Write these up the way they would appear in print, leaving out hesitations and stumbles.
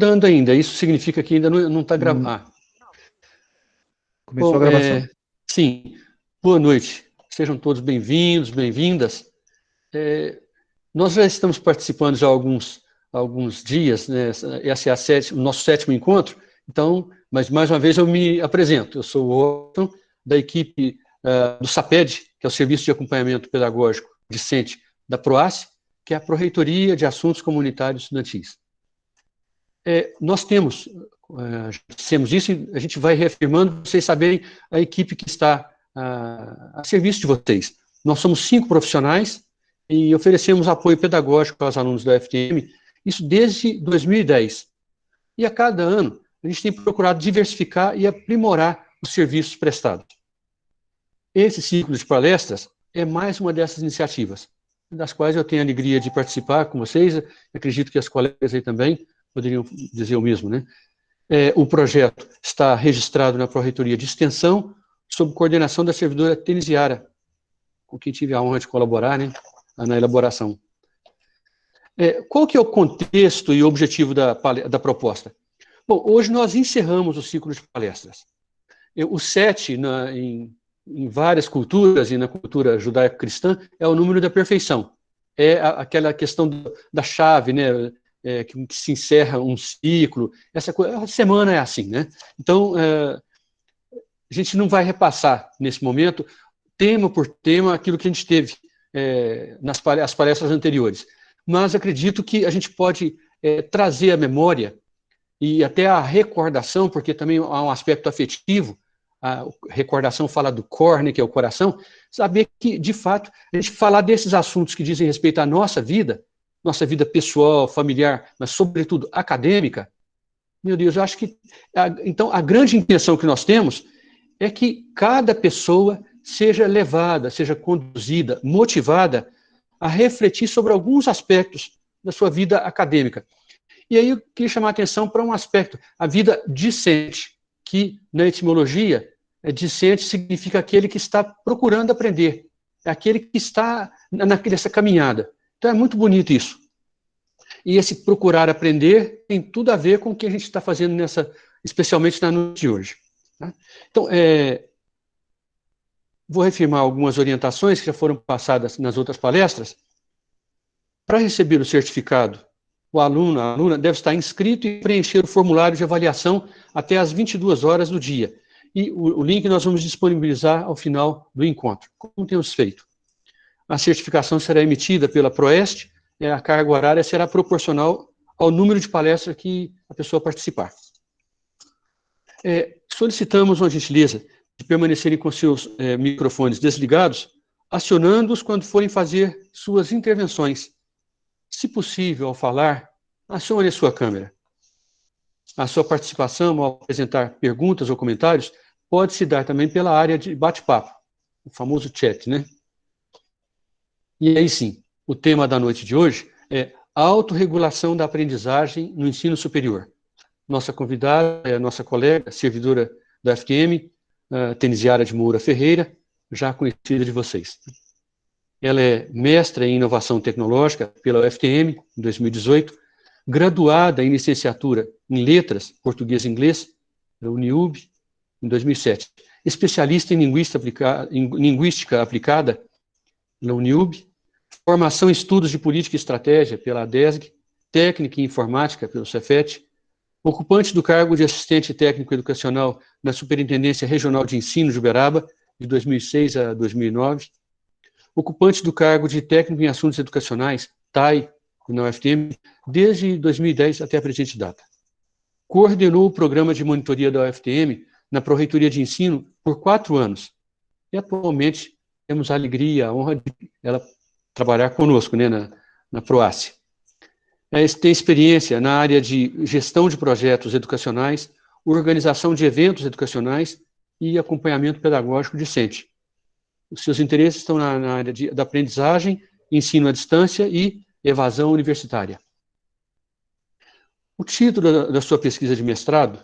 rodando ainda, isso significa que ainda não está gravando. Começou a gravação. Sim, boa noite. Sejam todos bem-vindos, bem-vindas. Nós já estamos participando já há alguns dias, né? Esse é o nosso 7º encontro, então, mas mais uma vez eu me apresento. Eu sou o Otton, da equipe do SAPED, que é o Serviço de Acompanhamento Pedagógico Discente da PROACE, que é a Pró-Reitoria de Assuntos Comunitários Estudantis. Nós temos isso e a gente vai reafirmando para vocês saberem a equipe que está a serviço de vocês. Nós somos 5 profissionais e oferecemos apoio pedagógico aos alunos da UFTM, isso desde 2010. E a cada ano, a gente tem procurado diversificar e aprimorar os serviços prestados. Esse ciclo de palestras é mais uma dessas iniciativas, das quais eu tenho a alegria de participar com vocês, acredito que as colegas aí também poderiam dizer o mesmo, né? O projeto está registrado na Pró-Reitoria de Extensão, sob coordenação da servidora Tenisiara, com quem tive a honra de colaborar, né, na elaboração. Qual que é o contexto e o objetivo da proposta? Bom, hoje nós encerramos o ciclo de palestras. O 7, em várias culturas, e na cultura judaico-cristã, é o número da perfeição. É aquela questão da chave, né, que se encerra um ciclo. A semana é assim, né? Então, a gente não vai repassar, nesse momento, tema por tema, aquilo que a gente teve nas palestras anteriores. Mas acredito que a gente pode trazer a memória e até a recordação, porque também há um aspecto afetivo, a recordação fala do core, né, que é o coração, saber que, de fato, a gente falar desses assuntos que dizem respeito à nossa vida pessoal, familiar, mas, sobretudo, acadêmica, meu Deus, eu acho que, então, a grande intenção que nós temos é que cada pessoa seja levada, seja conduzida, motivada a refletir sobre alguns aspectos da sua vida acadêmica. E aí eu queria chamar a atenção para um aspecto, a vida discente, que na etimologia, discente significa aquele que está procurando aprender, é aquele que está nessa caminhada. Então é muito bonito isso. E esse procurar aprender tem tudo a ver com o que a gente está fazendo especialmente na noite de hoje. Tá? Então, vou reafirmar algumas orientações que já foram passadas nas outras palestras. Para receber o certificado, o aluno, a aluna, deve estar inscrito e preencher o formulário de avaliação até às 22 horas do dia. E o link nós vamos disponibilizar ao final do encontro, como temos feito. A certificação será emitida pela PROEST, a carga horária será proporcional ao número de palestras que a pessoa participar. Solicitamos uma gentileza de permanecerem com seus microfones desligados, acionando-os quando forem fazer suas intervenções. Se possível, ao falar, acione a sua câmera. A sua participação, ao apresentar perguntas ou comentários, pode se dar também pela área de bate-papo, o famoso chat, né? E aí sim, o tema da noite de hoje é autorregulação da aprendizagem no ensino superior. Nossa convidada é a nossa colega, servidora da UFTM, Tenisiara de Moura Ferreira, já conhecida de vocês. Ela é mestra em inovação tecnológica pela UFTM, em 2018, graduada em licenciatura em letras, português e inglês, pela Uniub, em 2007. Especialista em linguística aplicada, pela Uniub, formação em estudos de política e estratégia pela ADESG, técnica em informática pelo Cefet, ocupante do cargo de assistente técnico educacional na Superintendência Regional de Ensino de Uberaba, de 2006 a 2009, ocupante do cargo de técnico em assuntos educacionais, TAI, na UFTM, desde 2010 até a presente data. Coordenou o programa de monitoria da UFTM na Pró-Reitoria de Ensino por 4 anos. E atualmente temos a alegria, a honra de ela trabalhar conosco, né, na PROACE. Tem experiência na área de gestão de projetos educacionais, organização de eventos educacionais e acompanhamento pedagógico discente. Os seus interesses estão na área da aprendizagem, ensino à distância e evasão universitária. O título da sua pesquisa de mestrado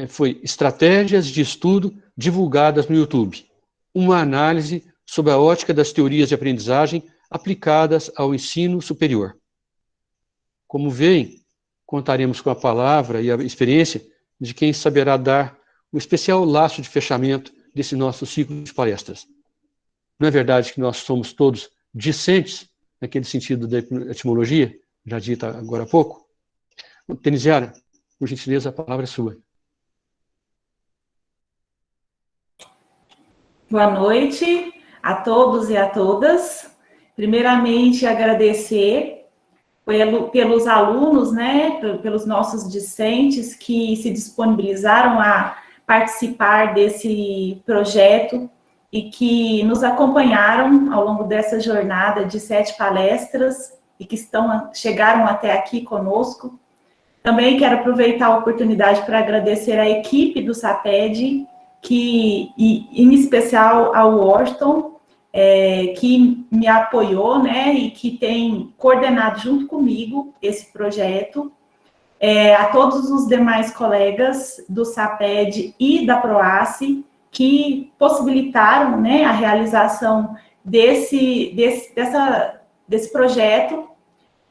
foi Estratégias de Estudo Divulgadas no YouTube, uma análise sob a ótica das teorias de aprendizagem aplicadas ao ensino superior. Como veem, contaremos com a palavra e a experiência de quem saberá dar um especial laço de fechamento desse nosso ciclo de palestras. Não é verdade que nós somos todos discentes, naquele sentido da etimologia, já dita agora há pouco? Tenisiara, por gentileza, a palavra é sua. Boa noite a todos e a todas. Primeiramente, agradecer pelos alunos, né, pelos nossos discentes que se disponibilizaram a participar desse projeto e que nos acompanharam ao longo dessa jornada de 7 palestras e que chegaram até aqui conosco. Também quero aproveitar a oportunidade para agradecer a equipe do SAPED, e em especial ao Washington, que me apoiou, né, e que tem coordenado junto comigo esse projeto, a todos os demais colegas do SAPED e da PROACE, que possibilitaram, né, a realização desse projeto,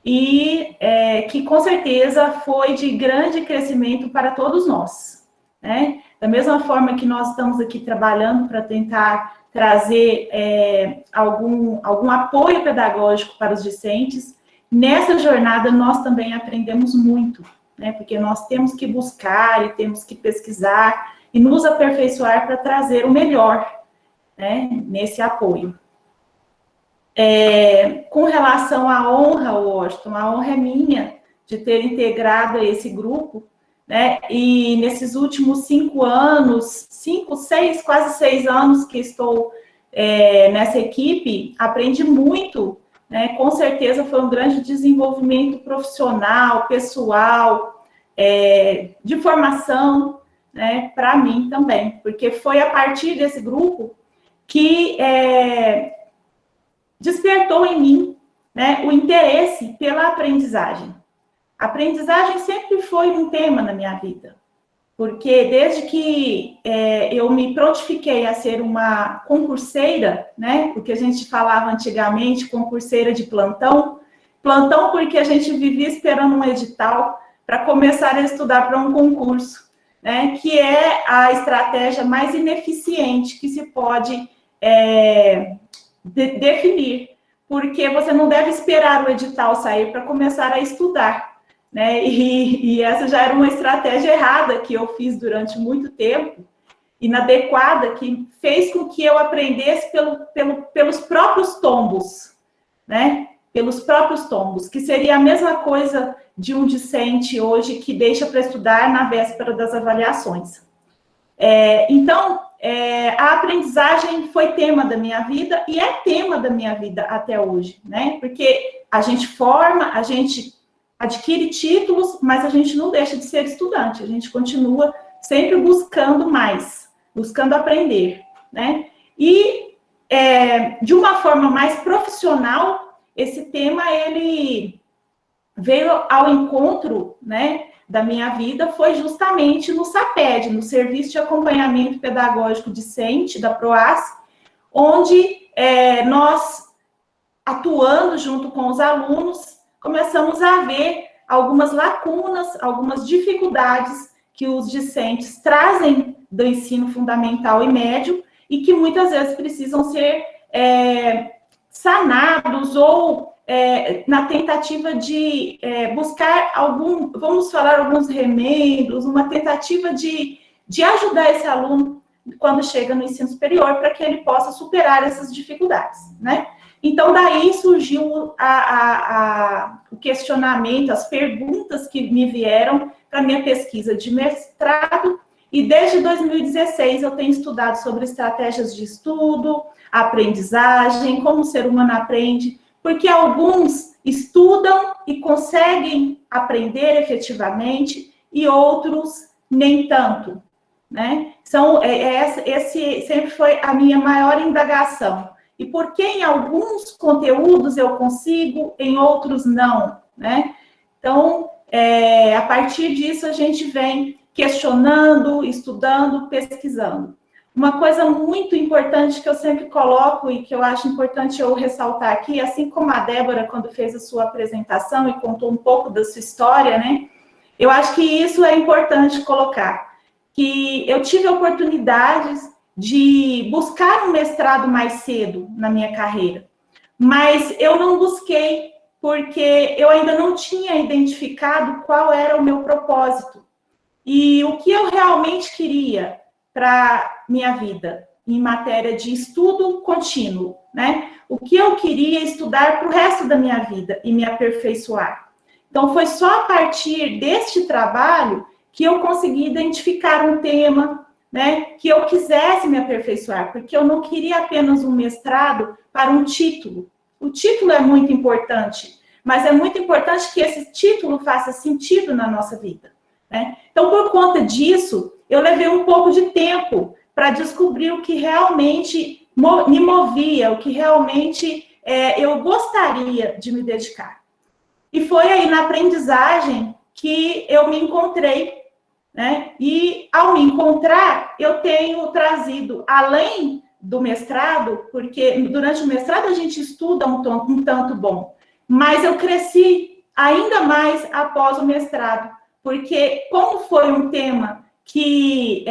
e que com certeza foi de grande crescimento para todos nós, né? Da mesma forma que nós estamos aqui trabalhando para tentar trazer algum apoio pedagógico para os discentes, nessa jornada nós também aprendemos muito, né? Porque nós temos que buscar e temos que pesquisar e nos aperfeiçoar para trazer o melhor, né, nesse apoio. Com relação à honra, Washington, a honra é minha de ter integrado esse grupo, né? E nesses últimos 5 anos, 5, 6, quase 6 anos que estou nessa equipe, aprendi muito, né? Com certeza foi um grande desenvolvimento profissional, pessoal, de formação, né? Para mim também, porque foi a partir desse grupo que despertou em mim, né, o interesse pela aprendizagem. A aprendizagem sempre foi um tema na minha vida, porque desde que eu me prontifiquei a ser uma concurseira, né, porque a gente falava antigamente concurseira de plantão porque a gente vivia esperando um edital para começar a estudar para um concurso, né, que é a estratégia mais ineficiente que se pode definir, porque você não deve esperar o edital sair para começar a estudar, né? E essa já era uma estratégia errada que eu fiz durante muito tempo, inadequada, que fez com que eu aprendesse pelos próprios tombos, né? Pelos próprios tombos, que seria a mesma coisa de um discente hoje que deixa para estudar na véspera das avaliações. Então, a aprendizagem foi tema da minha vida e é tema da minha vida até hoje, né? Porque a gente forma, a gente adquire títulos, mas a gente não deixa de ser estudante, a gente continua sempre buscando mais, buscando aprender, né? E, de uma forma mais profissional, esse tema, ele veio ao encontro, né, da minha vida, foi justamente no SAPED, no Serviço de Acompanhamento Pedagógico Discente, da PROACE, onde nós, atuando junto com os alunos, começamos a ver algumas lacunas, algumas dificuldades que os discentes trazem do ensino fundamental e médio e que muitas vezes precisam ser sanados ou na tentativa de buscar vamos falar, alguns remendos, uma tentativa de ajudar esse aluno quando chega no ensino superior, para que ele possa superar essas dificuldades, né? Então, daí surgiu o questionamento, as perguntas que me vieram para minha pesquisa de mestrado, e desde 2016 eu tenho estudado sobre estratégias de estudo, aprendizagem, como o ser humano aprende, porque alguns estudam e conseguem aprender efetivamente e outros nem tanto, né? Esse sempre foi a minha maior indagação. E por que em alguns conteúdos eu consigo, em outros não, né? Então, a partir disso a gente vem questionando, estudando, pesquisando. Uma coisa muito importante que eu sempre coloco e que eu acho importante eu ressaltar aqui, assim como a Débora, quando fez a sua apresentação e contou um pouco da sua história, né? Eu acho que isso é importante colocar, que eu tive oportunidades de buscar um mestrado mais cedo na minha carreira, mas eu não busquei porque eu ainda não tinha identificado qual era o meu propósito e o que eu realmente queria para minha vida em matéria de estudo contínuo, né? O que eu queria estudar para o resto da minha vida e me aperfeiçoar. Então, foi só a partir deste trabalho que eu consegui identificar um tema, né, que eu quisesse me aperfeiçoar, porque eu não queria apenas um mestrado para um título. O título é muito importante, mas é muito importante que esse título faça sentido na nossa vida, né? Então, por conta disso, eu levei um pouco de tempo para descobrir o que realmente me movia, o que realmente eu gostaria de me dedicar. E foi aí na aprendizagem que eu me encontrei, né? E ao me encontrar, eu tenho trazido, além do mestrado, porque durante o mestrado a gente estuda um tanto bom, mas eu cresci ainda mais após o mestrado, porque como foi um tema que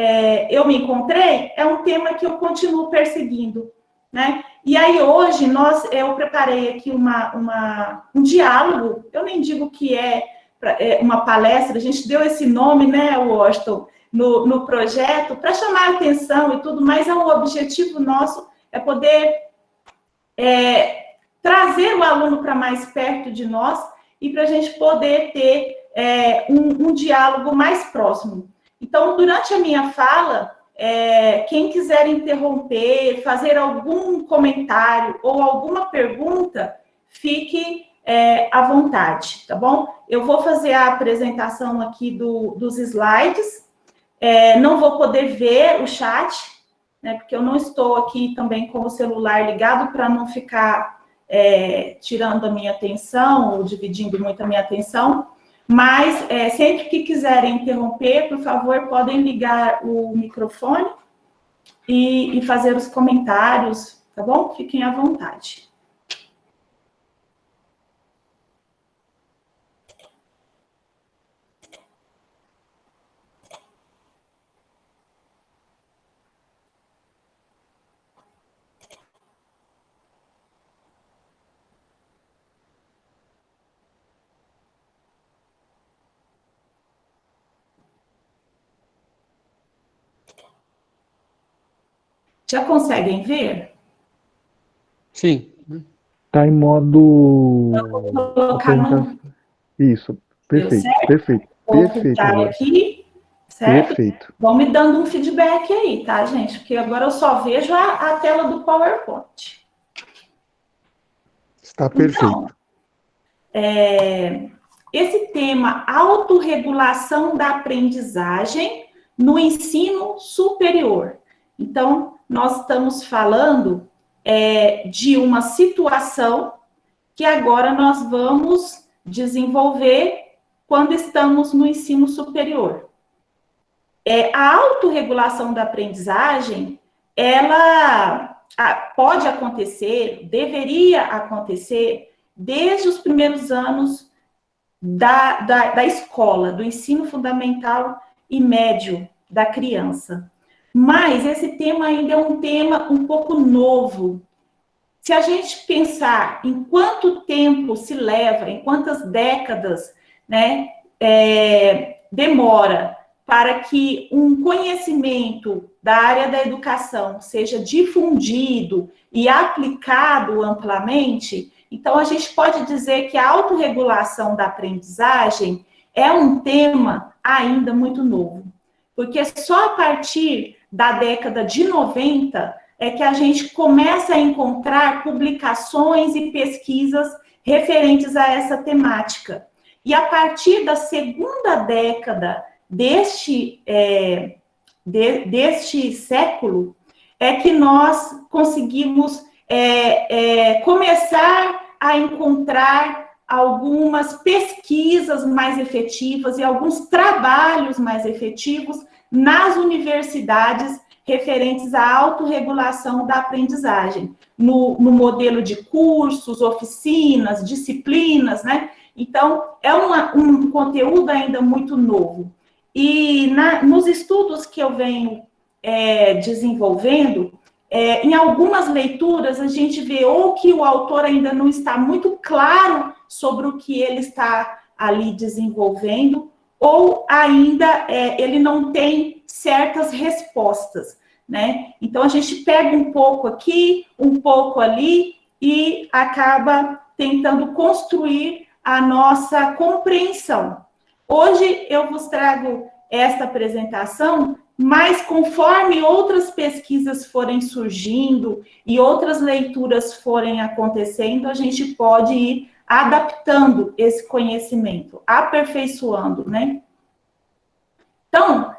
eu me encontrei, é um tema que eu continuo perseguindo, né? E aí hoje eu preparei aqui um diálogo, eu nem digo que é uma palestra, a gente deu esse nome, né, Washington, no projeto, para chamar a atenção e tudo, mas o objetivo nosso é poder trazer o aluno para mais perto de nós e para a gente poder ter um diálogo mais próximo. Então, durante a minha fala, quem quiser interromper, fazer algum comentário ou alguma pergunta, fique à vontade, tá bom? Eu vou fazer a apresentação aqui dos slides, não vou poder ver o chat, né, porque eu não estou aqui também com o celular ligado para não ficar tirando a minha atenção ou dividindo muito a minha atenção. Mas, sempre que quiserem interromper, por favor, podem ligar o microfone e fazer os comentários, tá bom? Fiquem à vontade. Já conseguem ver? Sim. Está em modo... Vou colocar no... Isso, perfeito, perfeito. Vou Perfeito, clicar aqui, certo? Perfeito. Vão me dando um feedback aí, tá, gente? Porque agora eu só vejo a tela do PowerPoint. Está perfeito. Então, esse tema, autorregulação da aprendizagem no ensino superior. Então, nós estamos falando de uma situação que agora nós vamos desenvolver quando estamos no ensino superior. A autorregulação da aprendizagem, ela pode acontecer, deveria acontecer, desde os primeiros anos da escola, do ensino fundamental e médio da criança. Mas esse tema ainda é um tema um pouco novo. Se a gente pensar em quanto tempo se leva, em quantas décadas, né, demora para que um conhecimento da área da educação seja difundido e aplicado amplamente, então a gente pode dizer que a autorregulação da aprendizagem é um tema ainda muito novo, porque só a partir da década de 90 é que a gente começa a encontrar publicações e pesquisas referentes a essa temática. E a partir da segunda década deste século, é que nós conseguimos começar a encontrar algumas pesquisas mais efetivas e alguns trabalhos mais efetivos nas universidades referentes à autorregulação da aprendizagem, no modelo de cursos, oficinas, disciplinas, né? Então, é um conteúdo ainda muito novo. E nos estudos que eu venho desenvolvendo, em algumas leituras, a gente vê ou que o autor ainda não está muito claro sobre o que ele está ali desenvolvendo, ou ainda ele não tem certas respostas, né? Então, a gente pega um pouco aqui, um pouco ali, e acaba tentando construir a nossa compreensão. Hoje, eu vos trago esta apresentação, mas conforme outras pesquisas forem surgindo e outras leituras forem acontecendo, a gente pode ir adaptando esse conhecimento, aperfeiçoando, né? Então,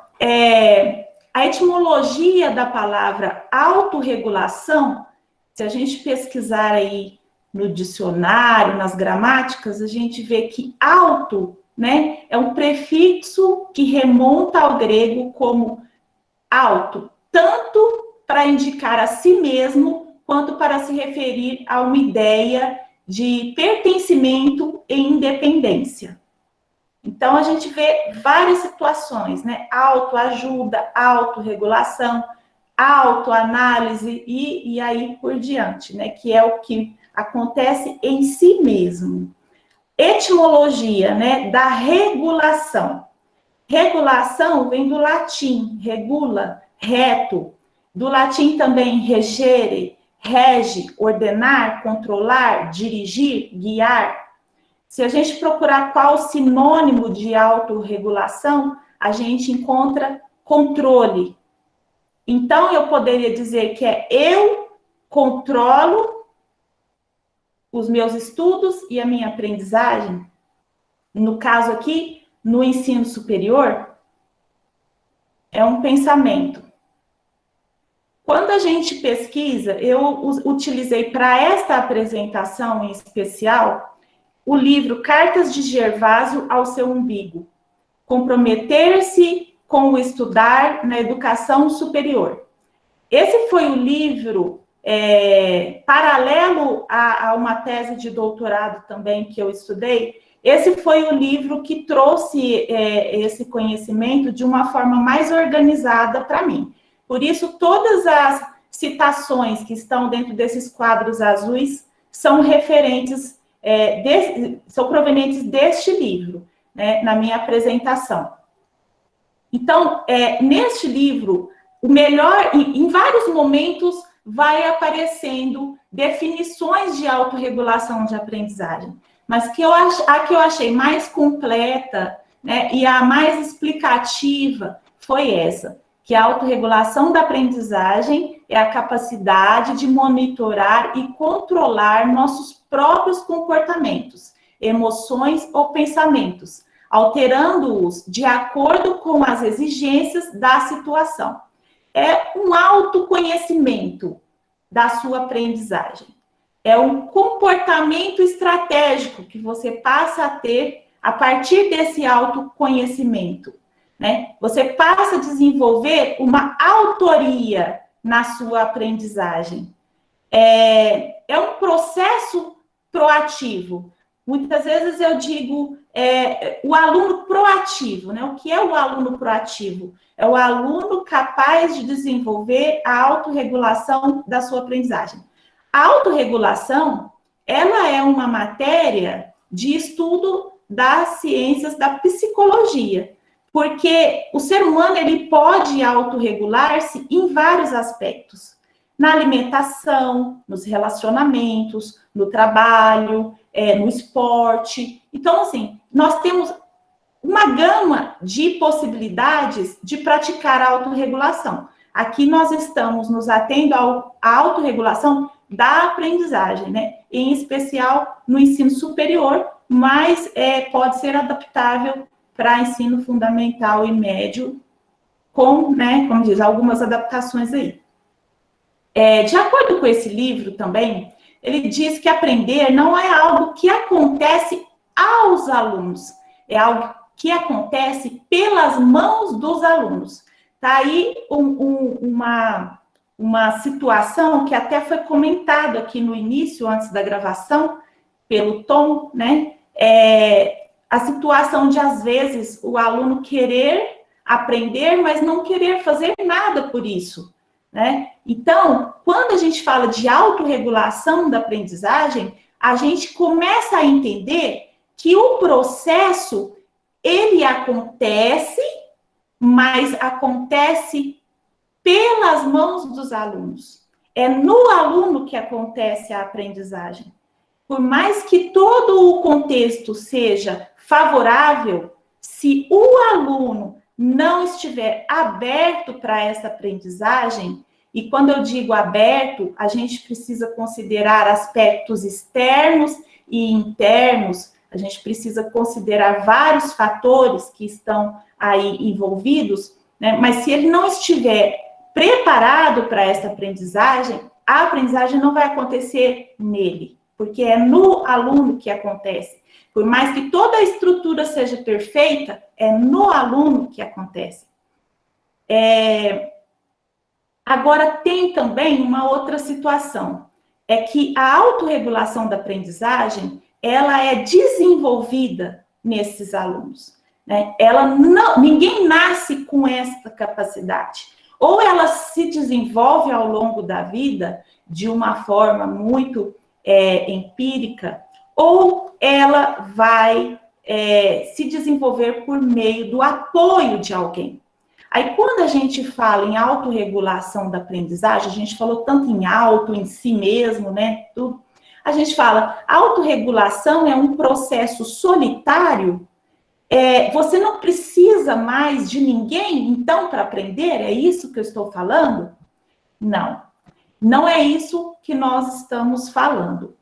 a etimologia da palavra autorregulação, se a gente pesquisar aí no dicionário, nas gramáticas, a gente vê que auto, né, é um prefixo que remonta ao grego como auto, tanto para indicar a si mesmo, quanto para se referir a uma ideia de pertencimento e independência. Então, a gente vê várias situações, né? Autoajuda, autorregulação, autoanálise e aí por diante, né? Que é o que acontece em si mesmo. Etimologia, né? Da regulação. Regulação vem do latim, regula, reto. Do latim também regere, rege, ordenar, controlar, dirigir, guiar. Se a gente procurar qual sinônimo de autorregulação, a gente encontra controle. Então, eu poderia dizer que eu controlo os meus estudos e a minha aprendizagem. No caso aqui, no ensino superior, é um pensamento. Quando a gente pesquisa, eu utilizei para esta apresentação em especial o livro Cartas de Gervásio ao seu umbigo, comprometer-se com o estudar na educação superior. Esse foi o livro paralelo a uma tese de doutorado também que eu estudei. Esse foi o livro que trouxe esse conhecimento de uma forma mais organizada para mim. Por isso, todas as citações que estão dentro desses quadros azuis são referentes, são provenientes deste livro, né, na minha apresentação. Então, neste livro, o melhor, em vários momentos, vai aparecendo definições de autorregulação de aprendizagem, mas a que eu achei mais completa, né, e a mais explicativa foi essa, que a autorregulação da aprendizagem é a capacidade de monitorar e controlar nossos próprios comportamentos, emoções ou pensamentos, alterando-os de acordo com as exigências da situação. É um autoconhecimento da sua aprendizagem. É um comportamento estratégico que você passa a ter a partir desse autoconhecimento, né? Você passa a desenvolver uma autoria na sua aprendizagem. É um processo proativo. Muitas vezes eu digo o aluno proativo, né? O que é o aluno proativo? É o aluno capaz de desenvolver a autorregulação da sua aprendizagem. A autorregulação, ela é uma matéria de estudo das ciências da psicologia, porque o ser humano ele pode autorregular-se em vários aspectos. Na alimentação, nos relacionamentos, no trabalho, no esporte. Então, assim, nós temos uma gama de possibilidades de praticar a autorregulação. Aqui nós estamos nos atendo à autorregulação da aprendizagem, né? Em especial no ensino superior, mas pode ser adaptável para ensino fundamental e médio, com, né, como diz, algumas adaptações aí. De acordo com esse livro também, ele diz que aprender não é algo que acontece aos alunos, é algo que acontece pelas mãos dos alunos. Tá aí uma situação que até foi comentado aqui no início, antes da gravação, pelo Tom, né? a situação de, às vezes, o aluno querer aprender, mas não querer fazer nada por isso, né? Então, quando a gente fala de autorregulação da aprendizagem, a gente começa a entender que o processo, ele acontece, mas acontece pelas mãos dos alunos. É no aluno que acontece a aprendizagem. Por mais que todo o contexto seja favorável, se o aluno não estiver aberto para essa aprendizagem, e quando eu digo aberto, a gente precisa considerar aspectos externos e internos, a gente precisa considerar vários fatores que estão aí envolvidos, né? Mas se ele não estiver preparado para essa aprendizagem, a aprendizagem não vai acontecer nele, porque é no aluno que acontece. Por mais que toda a estrutura seja perfeita, é no aluno que acontece. Agora, tem também uma outra situação, é que a autorregulação da aprendizagem, ela é desenvolvida nesses alunos, né? Ninguém nasce com essa capacidade. Ou ela se desenvolve ao longo da vida de uma forma muito empírica, ou ela vai se desenvolver por meio do apoio de alguém. Aí, quando a gente fala em autorregulação da aprendizagem, a gente falou tanto em auto, em si mesmo, né? Tudo. A gente fala, autorregulação é um processo solitário. Você não precisa mais de ninguém, então, para aprender? É isso que eu estou falando? Não. Não é isso que nós estamos falando.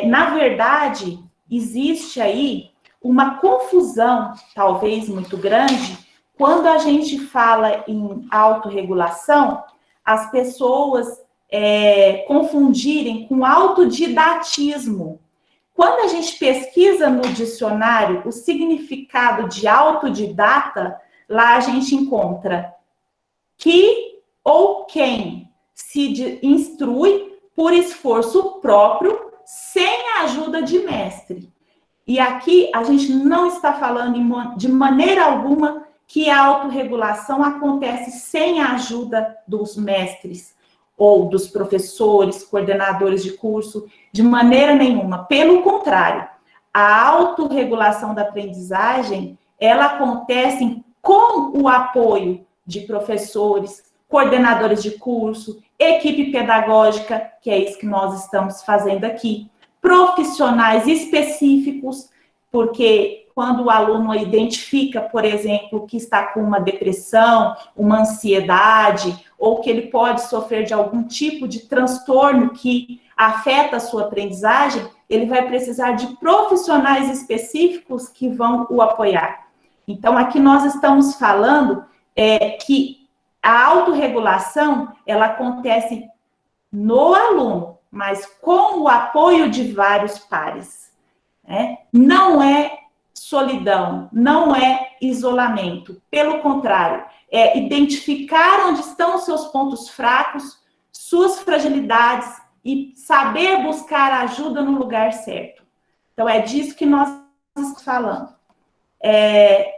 Na verdade, existe aí uma confusão, talvez muito grande, quando a gente fala em autorregulação, as pessoas confundirem com autodidatismo. Quando a gente pesquisa no dicionário o significado de autodidata, lá a gente encontra que ou quem se instrui por esforço próprio, sem a ajuda de mestre. E aqui a gente não está falando de maneira alguma que a autorregulação acontece sem a ajuda dos mestres ou dos professores, coordenadores de curso, de maneira nenhuma. Pelo contrário, a autorregulação da aprendizagem, ela acontece com o apoio de professores, coordenadores de curso, equipe pedagógica, que é isso que nós estamos fazendo aqui, profissionais específicos, porque quando o aluno identifica, por exemplo, que está com uma depressão, uma ansiedade, ou que ele pode sofrer de algum tipo de transtorno que afeta a sua aprendizagem, ele vai precisar de profissionais específicos que vão o apoiar. Então, aqui nós estamos falando que a autorregulação, ela acontece no aluno, mas com o apoio de vários pares, né? Não é solidão, não é isolamento. Pelo contrário, é identificar onde estão os seus pontos fracos, suas fragilidades e saber buscar ajuda no lugar certo. Então, é disso que nós estamos falando.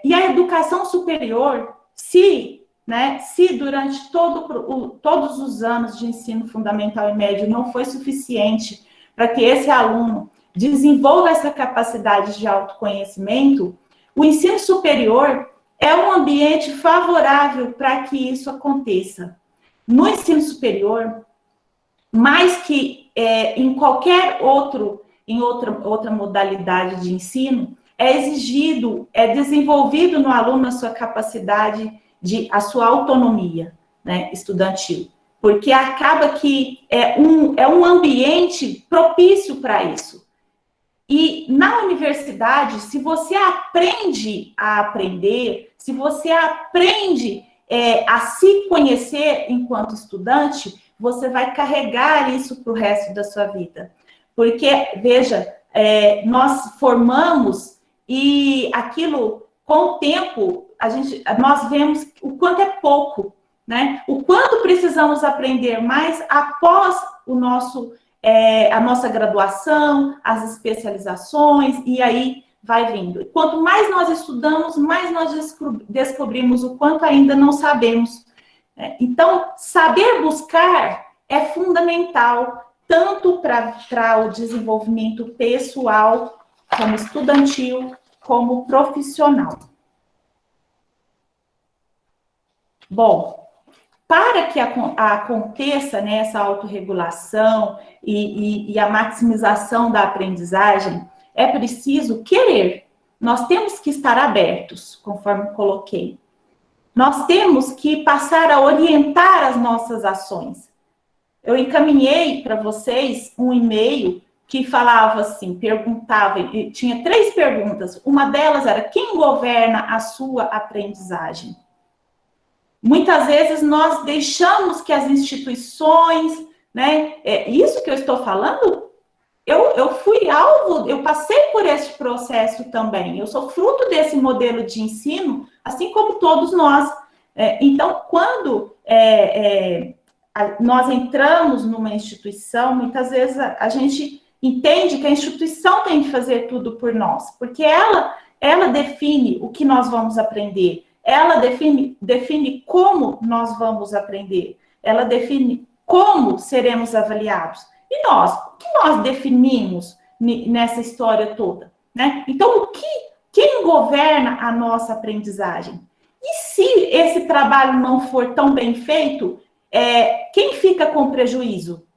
E a educação superior, se durante todos os anos de ensino fundamental e médio não foi suficiente para que esse aluno desenvolva essa capacidade de autoconhecimento, o ensino superior é um ambiente favorável para que isso aconteça. No ensino superior, mais que em qualquer outra modalidade de ensino, é desenvolvido no aluno a sua capacidade a sua autonomia, né, estudantil, porque acaba que é um ambiente propício para isso. E na universidade, se você aprende a aprender, se você aprende a se conhecer enquanto estudante, você vai carregar isso para o resto da sua vida. Porque, veja, nós formamos e aquilo, com o tempo, nós vemos o quanto é pouco, né? O quanto precisamos aprender mais após o nosso a nossa graduação, as especializações, e aí vai vindo. Quanto mais nós estudamos, mais nós descobrimos o quanto ainda não sabemos. Então, saber buscar é fundamental, tanto para o desenvolvimento pessoal, como estudantil, como profissional. Bom, para que aconteça, né, essa autorregulação e a maximização da aprendizagem, é preciso querer. Nós temos que estar abertos, conforme coloquei. Nós temos que passar a orientar as nossas ações. Eu encaminhei para vocês um e-mail que falava assim, perguntava, tinha 3 perguntas. Uma delas era: quem governa a sua aprendizagem? Muitas vezes nós deixamos que as instituições, né? Isso que eu estou falando, eu fui alvo, eu passei por esse processo também. Eu sou fruto desse modelo de ensino, assim como todos nós. Então, quando nós entramos numa instituição, muitas vezes a gente entende que a instituição tem que fazer tudo por nós, porque ela define o que nós vamos aprender, ela define como nós vamos aprender, ela define como seremos avaliados. E nós, o que nós definimos nessa história toda, né? Então, quem governa a nossa aprendizagem? E se esse trabalho não for tão bem feito, quem fica com prejuízo?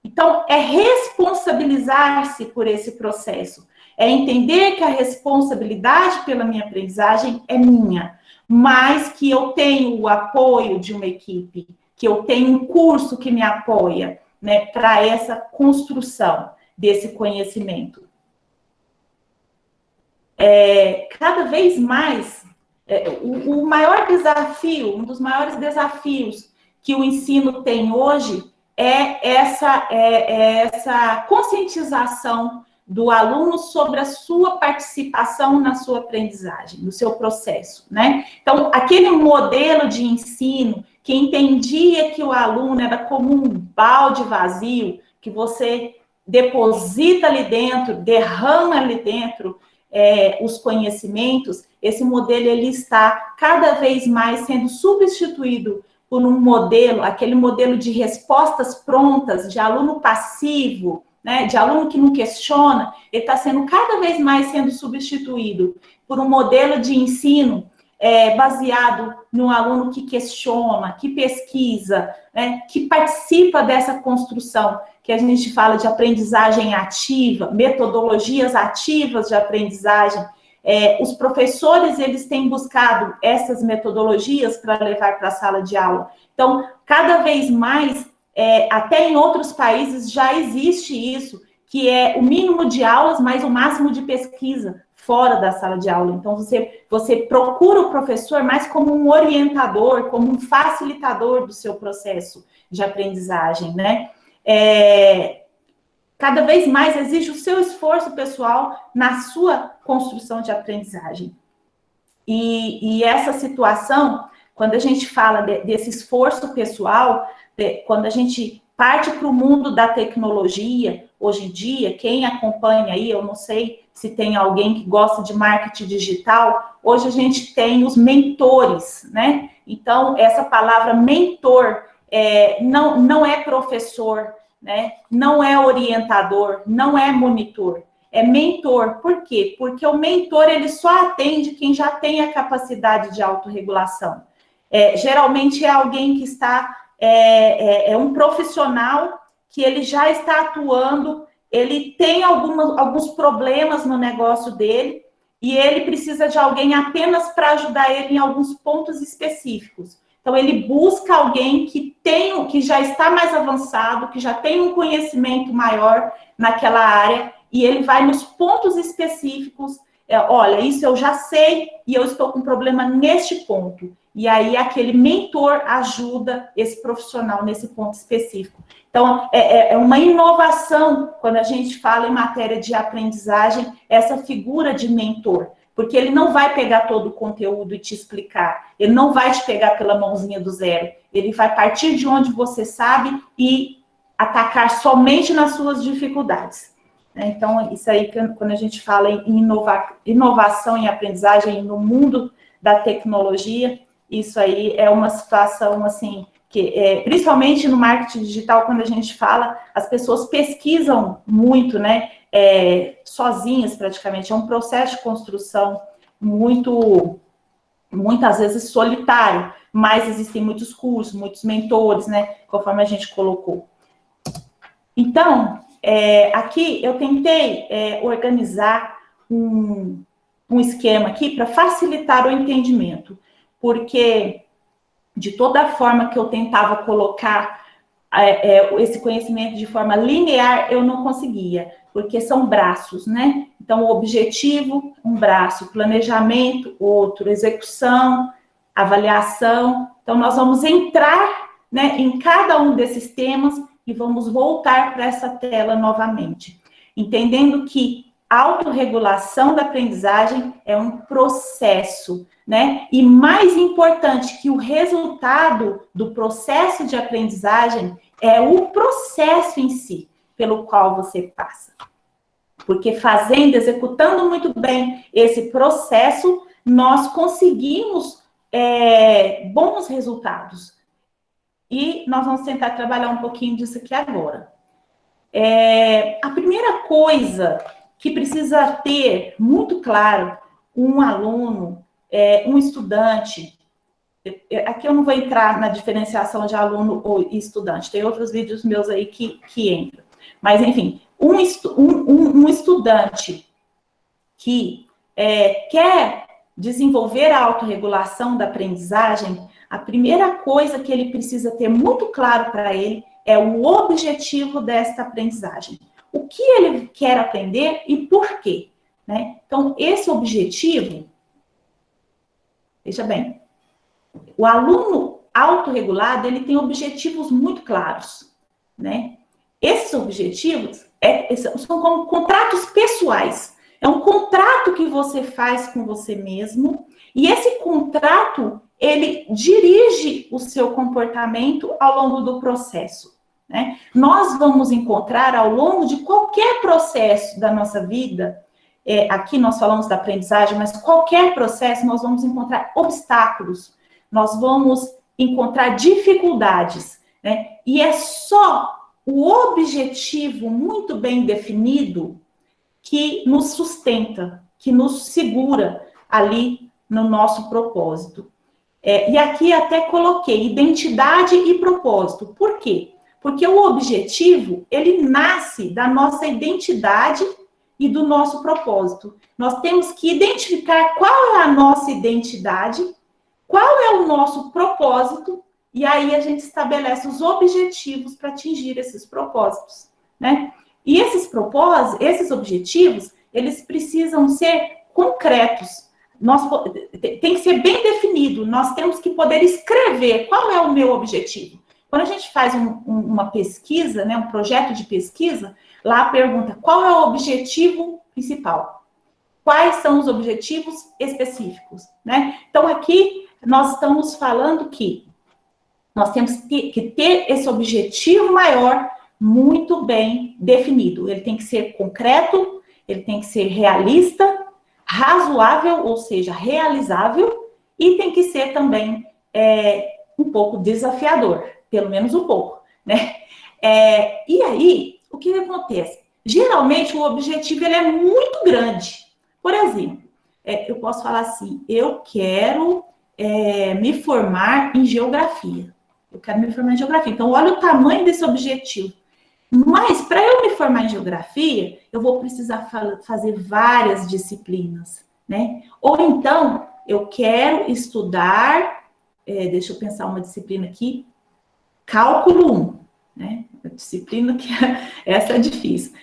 Então, é responsabilizar-se por esse processo. É entender que a responsabilidade pela minha aprendizagem é minha, mas que eu tenho o apoio de uma equipe, que eu tenho um curso que me apoia, né, para essa construção desse conhecimento. Cada vez mais, o maior desafio, um dos maiores desafios que o ensino tem hoje é essa conscientização do aluno sobre a sua participação na sua aprendizagem, no seu processo, né? Então, aquele modelo de ensino que entendia que o aluno era como um balde vazio, que você deposita ali dentro, derrama ali dentro os conhecimentos, esse modelo ele está cada vez mais sendo substituído por um modelo, aquele modelo de respostas prontas, de aluno passivo, né, de aluno que não questiona, ele está sendo cada vez mais sendo substituído por um modelo de ensino baseado no aluno que questiona, que pesquisa, né, que participa dessa construção, que a gente fala de aprendizagem ativa, metodologias ativas de aprendizagem. Os professores, eles têm buscado essas metodologias para levar para a sala de aula. Então, cada vez mais, até em outros países já existe isso, que é o mínimo de aulas, mais o máximo de pesquisa fora da sala de aula. Então, você procura o professor mais como um orientador, como um facilitador do seu processo de aprendizagem, né? Cada vez mais exige o seu esforço pessoal na sua construção de aprendizagem. E essa situação, quando a gente fala desse esforço pessoal, quando a gente parte para o mundo da tecnologia, hoje em dia, quem acompanha aí, eu não sei se tem alguém que gosta de marketing digital, hoje a gente tem os mentores, né? Então, essa palavra mentor não é professor, né? Não é orientador, não é monitor, é mentor. Por quê? Porque o mentor, ele só atende quem já tem a capacidade de autorregulação. Geralmente é alguém que está, um profissional que ele já está atuando, ele tem alguns problemas no negócio dele e ele precisa de alguém apenas para ajudar ele em alguns pontos específicos. Então, ele busca alguém que já está mais avançado, que já tem um conhecimento maior naquela área, e ele vai nos pontos específicos, olha, isso eu já sei, e eu estou com problema neste ponto. E aí, aquele mentor ajuda esse profissional nesse ponto específico. Então, é uma inovação, quando a gente fala em matéria de aprendizagem, essa figura de mentor. Porque ele não vai pegar todo o conteúdo e te explicar. Ele não vai te pegar pela mãozinha do zero. Ele vai partir de onde você sabe e atacar somente nas suas dificuldades. Então, isso aí, quando a gente fala em inovação em aprendizagem no mundo da tecnologia, isso aí é uma situação, assim, que principalmente no marketing digital, quando a gente fala, as pessoas pesquisam muito, né, sozinhas praticamente, é um processo de construção muitas vezes solitário, mas existem muitos cursos, muitos mentores, né, conforme a gente colocou. Então, aqui eu tentei organizar um esquema aqui para facilitar o entendimento, porque de toda forma que eu tentava colocar esse conhecimento de forma linear, eu não conseguia, porque são braços, né? Então, o objetivo, um braço, planejamento, outro, execução, avaliação. Então, nós vamos entrar, né, em cada um desses temas e vamos voltar para essa tela novamente, entendendo que a autorregulação da aprendizagem é um processo, né? E mais importante que o resultado do processo de aprendizagem é o processo em si, pelo qual você passa. Porque fazendo, executando muito bem esse processo, nós conseguimos bons resultados. E nós vamos tentar trabalhar um pouquinho disso aqui agora. A primeira coisa que precisa ter muito claro um aluno, um estudante, aqui eu não vou entrar na diferenciação de aluno ou estudante, tem outros vídeos meus aí que entram. Mas, enfim, um estudante que quer desenvolver a autorregulação da aprendizagem, a primeira coisa que ele precisa ter muito claro para ele é o objetivo desta aprendizagem. O que ele quer aprender e por quê, né? Então, esse objetivo, veja bem, o aluno autorregulado, ele tem objetivos muito claros, né? Esses objetivos são como contratos pessoais. É um contrato que você faz com você mesmo, e esse contrato, ele dirige o seu comportamento ao longo do processo, né? Nós vamos encontrar ao longo de qualquer processo da nossa vida, aqui nós falamos da aprendizagem, mas qualquer processo nós vamos encontrar obstáculos, nós vamos encontrar dificuldades, né? E é só o objetivo muito bem definido que nos sustenta, que nos segura ali no nosso propósito. E aqui até coloquei identidade e propósito. Por quê? Porque o objetivo, ele nasce da nossa identidade e do nosso propósito. Nós temos que identificar qual é a nossa identidade, qual é o nosso propósito, e aí a gente estabelece os objetivos para atingir esses propósitos, né? E esses propósitos, esses objetivos, eles precisam ser concretos. Tem que ser bem definido. Nós temos que poder escrever qual é o meu objetivo. Quando a gente faz uma pesquisa, né, um projeto de pesquisa, lá pergunta qual é o objetivo principal. Quais são os objetivos específicos, né? Então, aqui nós estamos falando que nós temos que ter esse objetivo maior muito bem definido. Ele tem que ser concreto, ele tem que ser realista, razoável, ou seja, realizável, e tem que ser também um pouco desafiador, pelo menos um pouco, né? E aí, o que acontece? Geralmente, o objetivo ele é muito grande. Por exemplo, eu posso falar assim, eu quero me formar em geografia. Eu quero me formar em geografia. Então, olha o tamanho desse objetivo. Mas, para eu me formar em geografia, eu vou precisar fazer várias disciplinas, né? Ou então, eu quero estudar, deixa eu pensar uma disciplina aqui, cálculo 1, né? A disciplina que essa é difícil.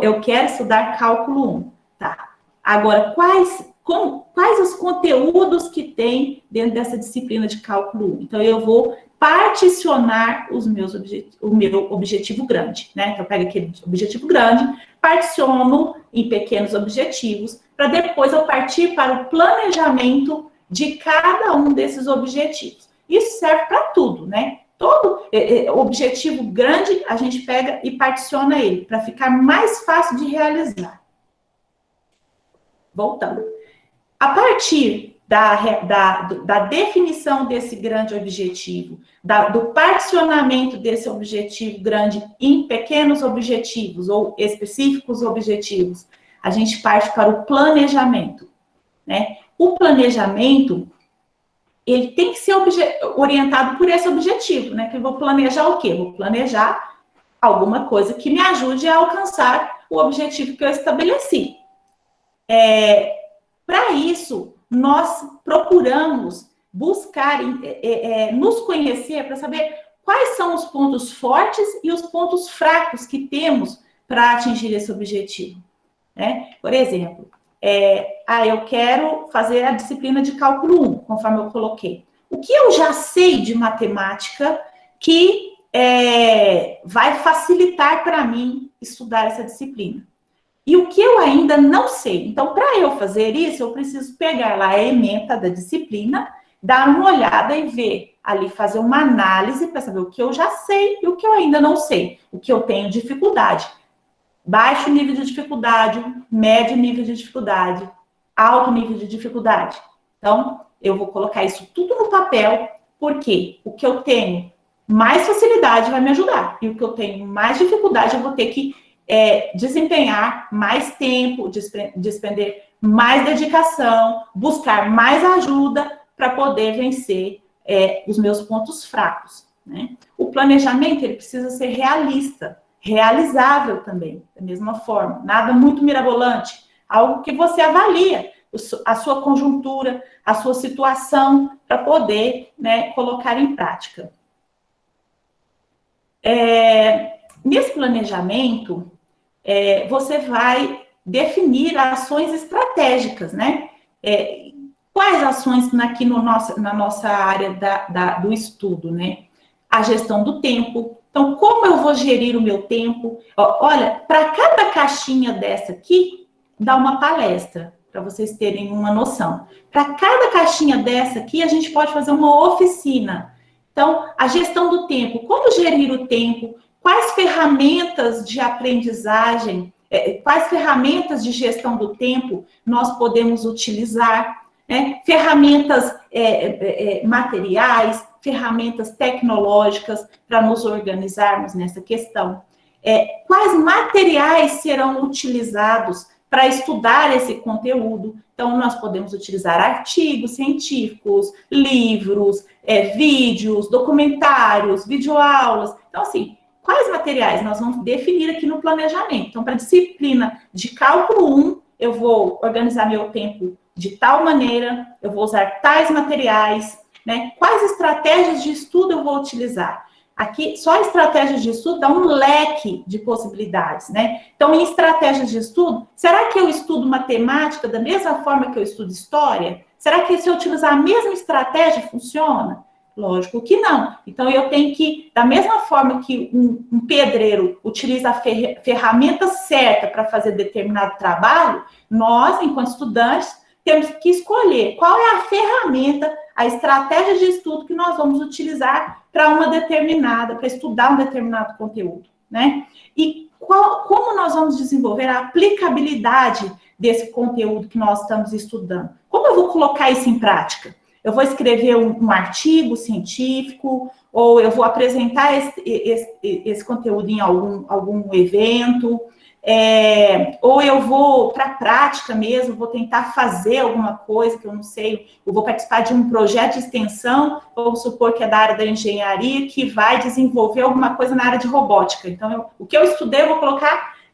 Eu quero estudar cálculo 1, tá? Agora, quais os conteúdos que tem dentro dessa disciplina de cálculo 1? Então, eu vou particionar o meu objetivo grande, né? Então, eu pego aquele objetivo grande, particiono em pequenos objetivos, para depois eu partir para o planejamento de cada um desses objetivos. Isso serve para tudo, né? Todo objetivo grande, a gente pega e particiona ele, para ficar mais fácil de realizar. Voltando. A partir da definição desse grande objetivo, do particionamento desse objetivo grande em pequenos objetivos ou específicos objetivos, a gente parte para o planejamento, né? O planejamento, ele tem que ser orientado por esse objetivo, né? Que eu vou planejar o quê? Vou planejar alguma coisa que me ajude a alcançar o objetivo que eu estabeleci. Para isso, nós procuramos buscar, nos conhecer para saber quais são os pontos fortes e os pontos fracos que temos para atingir esse objetivo, né? Por exemplo, eu quero fazer a disciplina de cálculo 1, conforme eu coloquei. O que eu já sei de matemática que vai facilitar para mim estudar essa disciplina? E o que eu ainda não sei? Então, para eu fazer isso, eu preciso pegar lá a ementa da disciplina, dar uma olhada e ver ali, fazer uma análise para saber o que eu já sei e o que eu ainda não sei, o que eu tenho dificuldade. Baixo nível de dificuldade, médio nível de dificuldade, alto nível de dificuldade. Então, eu vou colocar isso tudo no papel, porque o que eu tenho mais facilidade vai me ajudar, e o que eu tenho mais dificuldade eu vou ter que desempenhar mais tempo, despender mais dedicação, buscar mais ajuda para poder vencer os meus pontos fracos, né? O planejamento, ele precisa ser realista, realizável também, da mesma forma, nada muito mirabolante, algo que você avalia a sua conjuntura, a sua situação, para poder, né, colocar em prática. Nesse planejamento, você vai definir ações estratégicas, né? Quais ações aqui na nossa área do estudo, né? A gestão do tempo. Então, como eu vou gerir o meu tempo? Olha, para cada caixinha dessa aqui, dá uma palestra, para vocês terem uma noção. Para cada caixinha dessa aqui, a gente pode fazer uma oficina. Então, a gestão do tempo, como gerir o tempo, quais ferramentas de aprendizagem, quais ferramentas de gestão do tempo nós podemos utilizar, né? Ferramentas materiais, ferramentas tecnológicas para nos organizarmos nessa questão. Quais materiais serão utilizados para estudar esse conteúdo? Então, nós podemos utilizar artigos científicos, livros, vídeos, documentários, videoaulas. Então, assim, quais materiais nós vamos definir aqui no planejamento? Então, para a disciplina de cálculo 1, eu vou organizar meu tempo de tal maneira, eu vou usar tais materiais, né? Quais estratégias de estudo eu vou utilizar? Aqui, só estratégias de estudo dá um leque de possibilidades, né? Então, em estratégias de estudo, será que eu estudo matemática da mesma forma que eu estudo história? Será que se eu utilizar a mesma estratégia, funciona? Lógico que não. Então, eu tenho que, da mesma forma que um pedreiro utiliza a ferramenta certa para fazer determinado trabalho, nós, enquanto estudantes, temos que escolher qual é a ferramenta, a estratégia de estudo que nós vamos utilizar para estudar um determinado conteúdo, né? E como nós vamos desenvolver a aplicabilidade desse conteúdo que nós estamos estudando? Como eu vou colocar isso em prática? Eu vou escrever um artigo científico, ou eu vou apresentar esse conteúdo em algum evento, ou eu vou para a prática mesmo, vou tentar fazer alguma coisa que eu não sei, eu vou participar de um projeto de extensão, vamos supor que é da área da engenharia, que vai desenvolver alguma coisa na área de robótica. Então, o que eu estudei, eu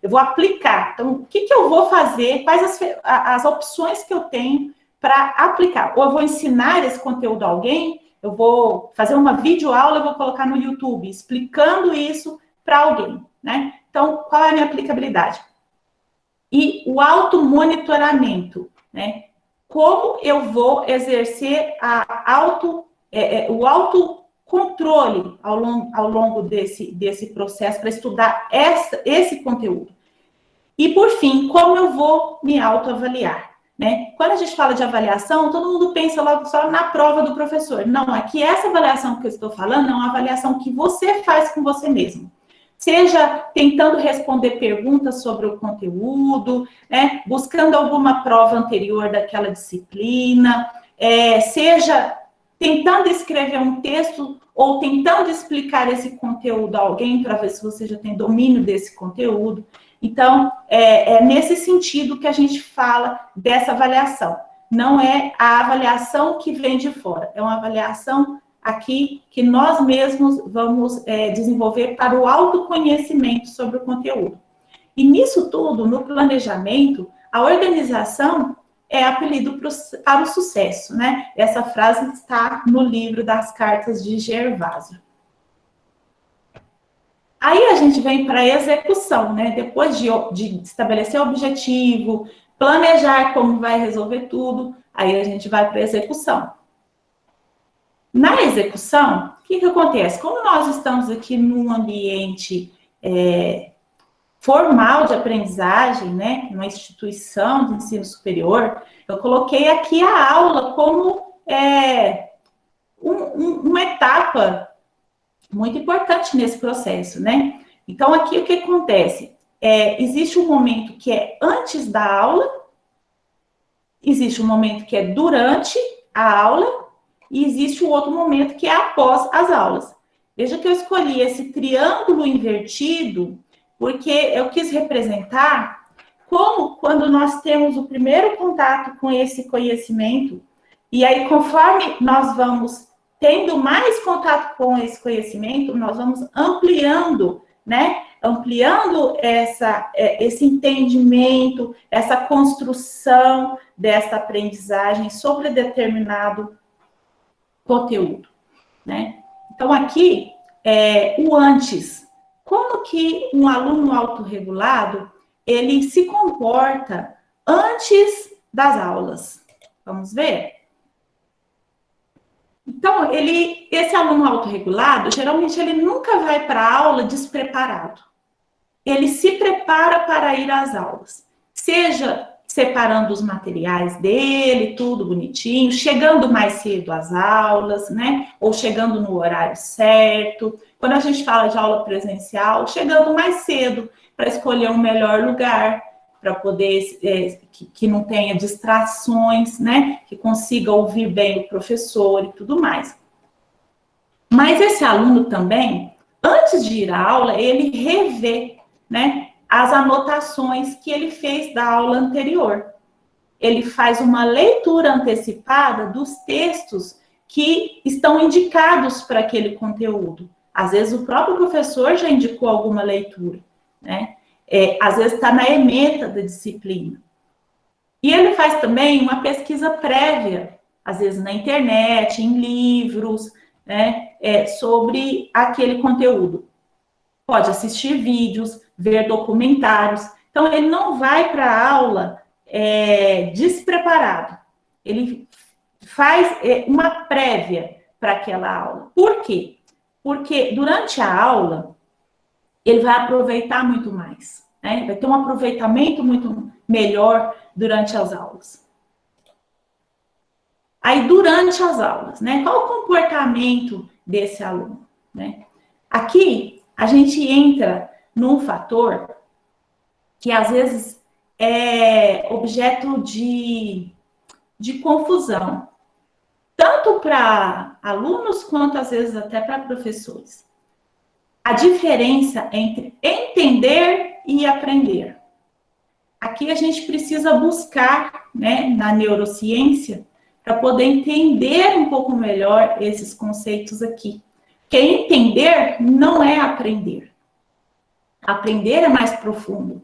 vou aplicar. Então, o que eu vou fazer, quais as opções que eu tenho para aplicar? Ou eu vou ensinar esse conteúdo a alguém, eu vou fazer uma videoaula, eu vou colocar no YouTube, explicando isso para alguém, né? Então, qual é a minha aplicabilidade? E o automonitoramento, né? Como eu vou exercer o autocontrole ao longo desse processo para estudar esse conteúdo? E, por fim, como eu vou me autoavaliar? né? Quando a gente fala de avaliação, todo mundo pensa logo só na prova do professor. Não, aqui essa avaliação que eu estou falando é uma avaliação que você faz com você mesmo. Seja tentando responder perguntas sobre o conteúdo, né? Buscando alguma prova anterior daquela disciplina, seja tentando escrever um texto ou tentando explicar esse conteúdo a alguém para ver se você já tem domínio desse conteúdo. Então, é nesse sentido que a gente fala dessa avaliação. Não é a avaliação que vem de fora, é uma avaliação aqui que nós mesmos vamos desenvolver para o autoconhecimento sobre o conteúdo. E nisso tudo, no planejamento, a organização é apelido para o sucesso, né? Essa frase está no livro das cartas de Gervásio. Aí a gente vem para a execução, né? Depois de estabelecer o objetivo, planejar como vai resolver tudo, aí a gente vai para a execução. Na execução, o que acontece? Como nós estamos aqui num ambiente formal de aprendizagem, né, uma instituição de ensino superior, eu coloquei aqui a aula como uma etapa muito importante nesse processo, né? Então, aqui o que acontece? Existe um momento que é antes da aula, existe um momento que é durante a aula, e existe um outro momento que é após as aulas. Veja que eu escolhi esse triângulo invertido, porque eu quis representar como quando nós temos o primeiro contato com esse conhecimento, e aí conforme nós vamos tendo mais contato com esse conhecimento, nós vamos ampliando, né? Ampliando esse entendimento, essa construção dessa aprendizagem sobre determinado conteúdo, né? Então, aqui, o antes. Como que um aluno autorregulado, ele se comporta antes das aulas? Vamos ver? Então, esse aluno autorregulado, geralmente ele nunca vai para a aula despreparado. Ele se prepara para ir às aulas. Seja separando os materiais dele, tudo bonitinho, chegando mais cedo às aulas, né? Ou chegando no horário certo. Quando a gente fala de aula presencial, chegando mais cedo para escolher um melhor lugar, para poder, que não tenha distrações, né? Que consiga ouvir bem o professor e tudo mais. Mas esse aluno também, antes de ir à aula, ele revê, né? As anotações que ele fez da aula anterior. Ele faz uma leitura antecipada dos textos que estão indicados para aquele conteúdo. Às vezes o próprio professor já indicou alguma leitura, né? Às vezes está na ementa da disciplina. E ele faz também uma pesquisa prévia, às vezes na internet, em livros, né? Sobre aquele conteúdo. Pode assistir vídeos, ver documentários. Então, ele não vai para a aula despreparado. Ele faz uma prévia para aquela aula. Por quê? Porque durante a aula, ele vai aproveitar muito mais, né? Vai ter um aproveitamento muito melhor durante as aulas. Aí, durante as aulas, né? Qual o comportamento desse aluno, né? Aqui, a gente entra num fator que, às vezes, é objeto de confusão, tanto para alunos quanto, às vezes, até para professores. A diferença entre entender e aprender. Aqui a gente precisa buscar, né, na neurociência, para poder entender um pouco melhor esses conceitos aqui. Porque entender não é aprender. Aprender é mais profundo.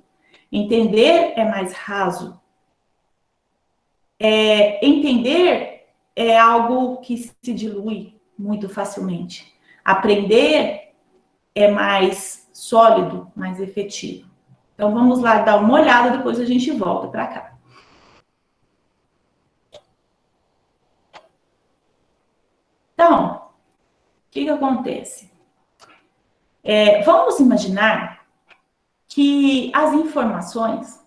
Entender é mais raso. Entender é algo que se dilui muito facilmente. Aprender é mais sólido, mais efetivo. Então, vamos lá dar uma olhada, depois a gente volta para cá. Então, o que acontece? Vamos imaginar que as informações,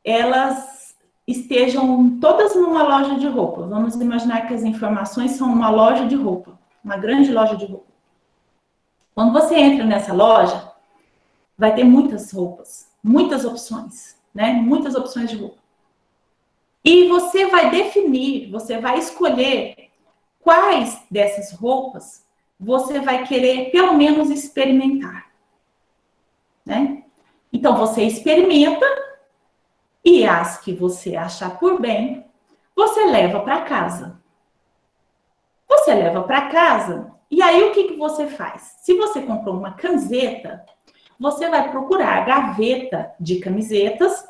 elas estejam todas numa loja de roupa. Vamos imaginar que as informações são uma loja de roupa, uma grande loja de roupa. Quando você entra nessa loja, vai ter muitas roupas, muitas opções, né? Muitas opções de roupa. E você vai definir, você vai escolher quais dessas roupas você vai querer, pelo menos, experimentar, né? Então, você experimenta e as que você achar por bem, você leva para casa. Você leva para casa e aí o que você faz? Se você comprou uma camiseta, você vai procurar a gaveta de camisetas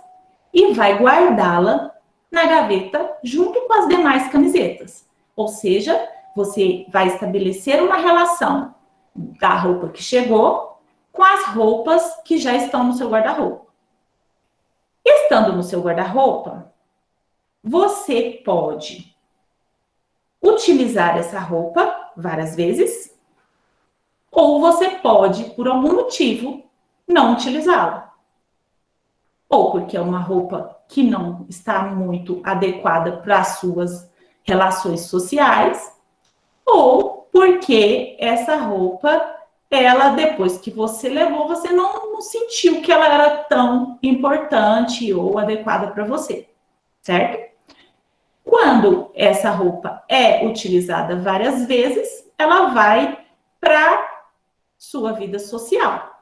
e vai guardá-la na gaveta junto com as demais camisetas. Ou seja, você vai estabelecer uma relação da roupa que chegou com as roupas que já estão no seu guarda-roupa. Estando no seu guarda-roupa, você pode utilizar essa roupa várias vezes, ou você pode, por algum motivo, não utilizá-la. Ou porque é uma roupa que não está muito adequada para as suas relações sociais, ou porque essa roupa, ela, depois que você levou, você não sentiu que ela era tão importante ou adequada para você, certo? Quando essa roupa é utilizada várias vezes, ela vai para sua vida social.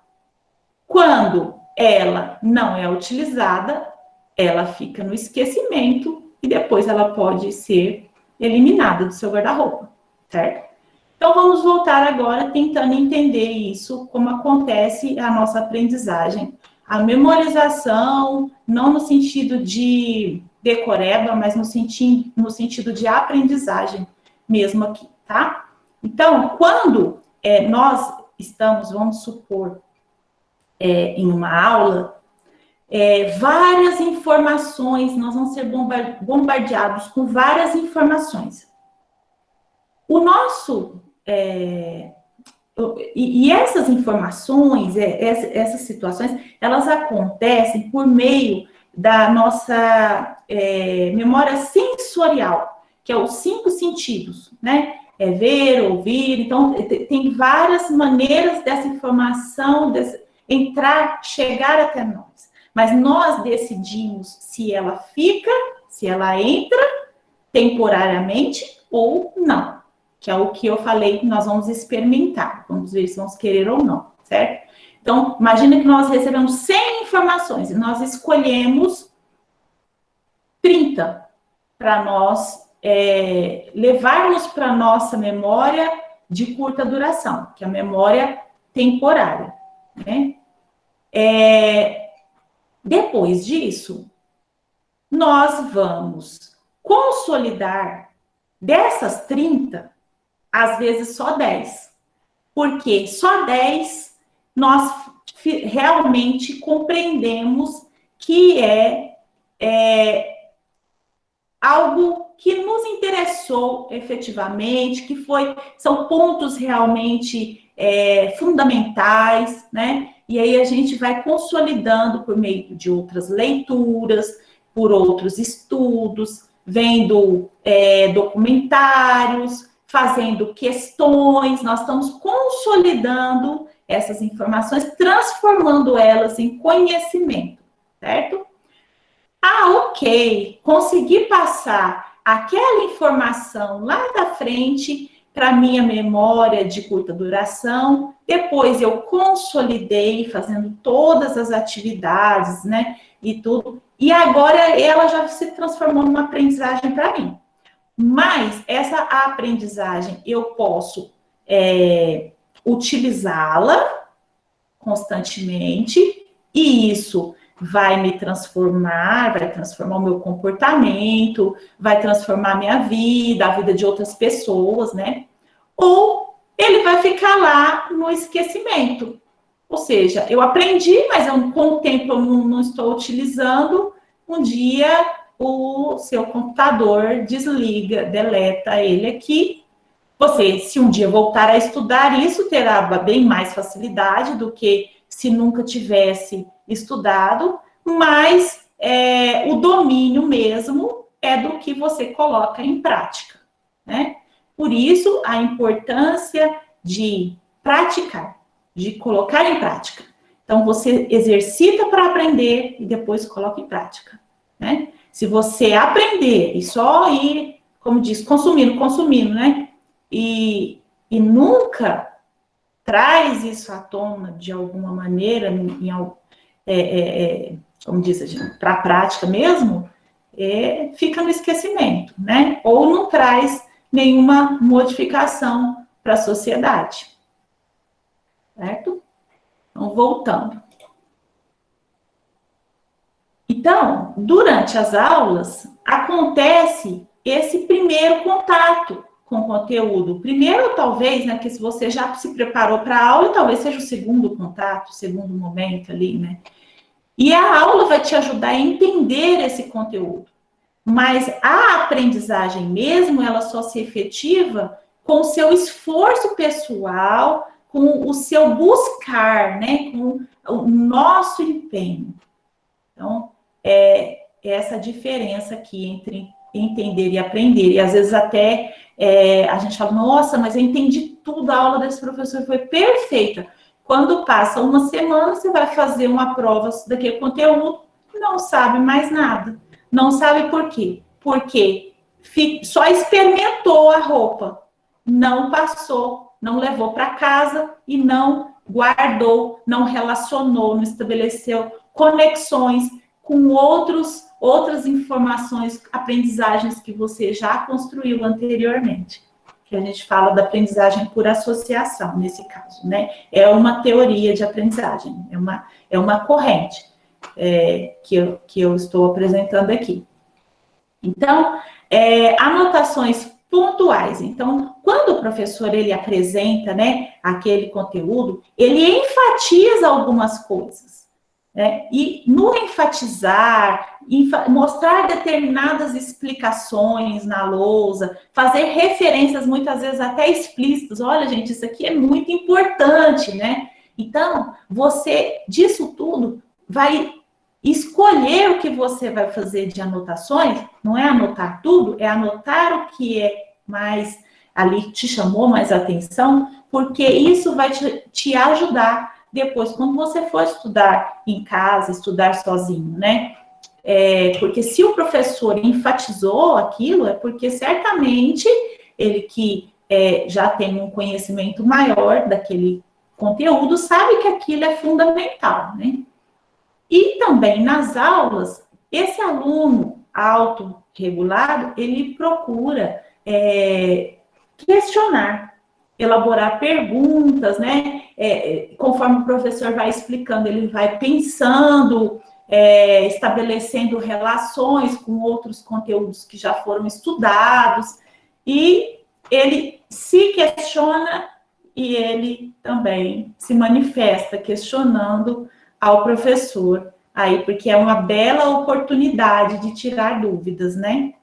Quando ela não é utilizada, ela fica no esquecimento e depois ela pode ser eliminada do seu guarda-roupa, certo? Então, vamos voltar agora tentando entender isso, como acontece a nossa aprendizagem. A memorização, não no sentido de decoreba, mas no sentido de aprendizagem mesmo aqui, tá? Então, quando nós estamos, vamos supor, em uma aula, várias informações, nós vamos ser bombardeados com várias informações. O nosso... E essas informações, essas situações, elas acontecem por meio da nossa memória sensorial, que é os 5 sentidos, né? É ver, ouvir, então tem várias maneiras dessa informação entrar, chegar até nós. Mas nós decidimos se ela fica, se ela entra temporariamente ou não. Que é o que eu falei que nós vamos experimentar. Vamos ver se vamos querer ou não, certo? Então, imagina que nós recebemos 100 informações e nós escolhemos 30 para nós levarmos para a nossa memória de curta duração, que é a memória temporária, né? Depois disso, nós vamos consolidar dessas 30, às vezes só 10. Porque só 10 nós realmente compreendemos que é algo que nos interessou efetivamente, que são pontos realmente fundamentais, né? E aí a gente vai consolidando por meio de outras leituras, por outros estudos, vendo documentários, fazendo questões, nós estamos consolidando essas informações, transformando elas em conhecimento, certo? Ok, consegui passar aquela informação lá da frente para minha memória de curta duração, depois eu consolidei fazendo todas as atividades, né, e tudo, e agora ela já se transformou numa aprendizagem para mim. Mas essa aprendizagem eu posso utilizá-la constantemente, e isso vai me transformar, vai transformar o meu comportamento, vai transformar a minha vida, a vida de outras pessoas, né? Ou ele vai ficar lá no esquecimento. Ou seja, eu aprendi, mas com o tempo eu não estou utilizando. Um dia o seu computador desliga, deleta ele aqui. Você, se um dia voltar a estudar isso, terá bem mais facilidade do que se nunca tivesse estudado, mas o domínio mesmo é do que você coloca em prática, né? Por isso, a importância de praticar, de colocar em prática. Então, você exercita para aprender e depois coloca em prática, né? Se você aprender e só ir, como diz, consumindo, né? E nunca traz isso à tona de alguma maneira, como diz a gente, para a prática mesmo, fica no esquecimento, né? Ou não traz nenhuma modificação para a sociedade, certo? Então, voltando. Então, durante as aulas, acontece esse primeiro contato com o conteúdo. Primeiro, talvez, né, que se você já se preparou para a aula, talvez seja o segundo contato, o segundo momento ali, né? E a aula vai te ajudar a entender esse conteúdo. Mas a aprendizagem mesmo, ela só se efetiva com o seu esforço pessoal, com o seu buscar, né? Com o nosso empenho. Então, é essa diferença aqui entre entender e aprender. E às vezes até a gente fala, nossa, mas eu entendi tudo, a aula desse professor foi perfeita. Quando passa uma semana, você vai fazer uma prova daquele conteúdo, não sabe mais nada. Não sabe por quê? Porque só experimentou a roupa, não passou, não levou para casa e não guardou, não relacionou, não estabeleceu conexões com outras informações, aprendizagens que você já construiu anteriormente. Que a gente fala da aprendizagem por associação, nesse caso, né? É uma teoria de aprendizagem, é uma corrente que eu estou apresentando aqui. Então, anotações pontuais. Então, quando o professor ele apresenta, né, aquele conteúdo, ele enfatiza algumas coisas, né? E no enfatizar, mostrar determinadas explicações na lousa, fazer referências muitas vezes até explícitas. Olha, gente, isso aqui é muito importante, né? Então, você disso tudo vai escolher o que você vai fazer de anotações, não é anotar tudo, é anotar o que é mais ali te chamou mais atenção, porque isso vai te ajudar depois, quando você for estudar em casa, estudar sozinho, né? Porque se o professor enfatizou aquilo, é porque certamente ele que já tem um conhecimento maior daquele conteúdo, sabe que aquilo é fundamental, né? E também nas aulas, esse aluno autorregulado, ele procura questionar, elaborar perguntas, né? Conforme o professor vai explicando, ele vai pensando, estabelecendo relações com outros conteúdos que já foram estudados, e ele se questiona e ele também se manifesta questionando ao professor, aí, porque é uma bela oportunidade de tirar dúvidas, né?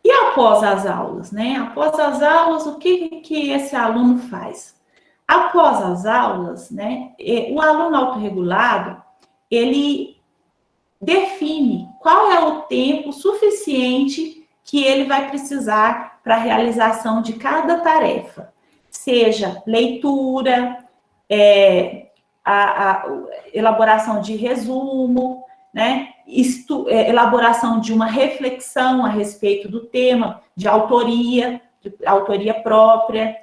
E após as aulas, né? Após as aulas, o que esse aluno faz? Após as aulas, né? O aluno autorregulado, ele define qual é o tempo suficiente que ele vai precisar para a realização de cada tarefa, seja leitura, a elaboração de resumo, né? Elaboração de uma reflexão a respeito do tema, de autoria própria,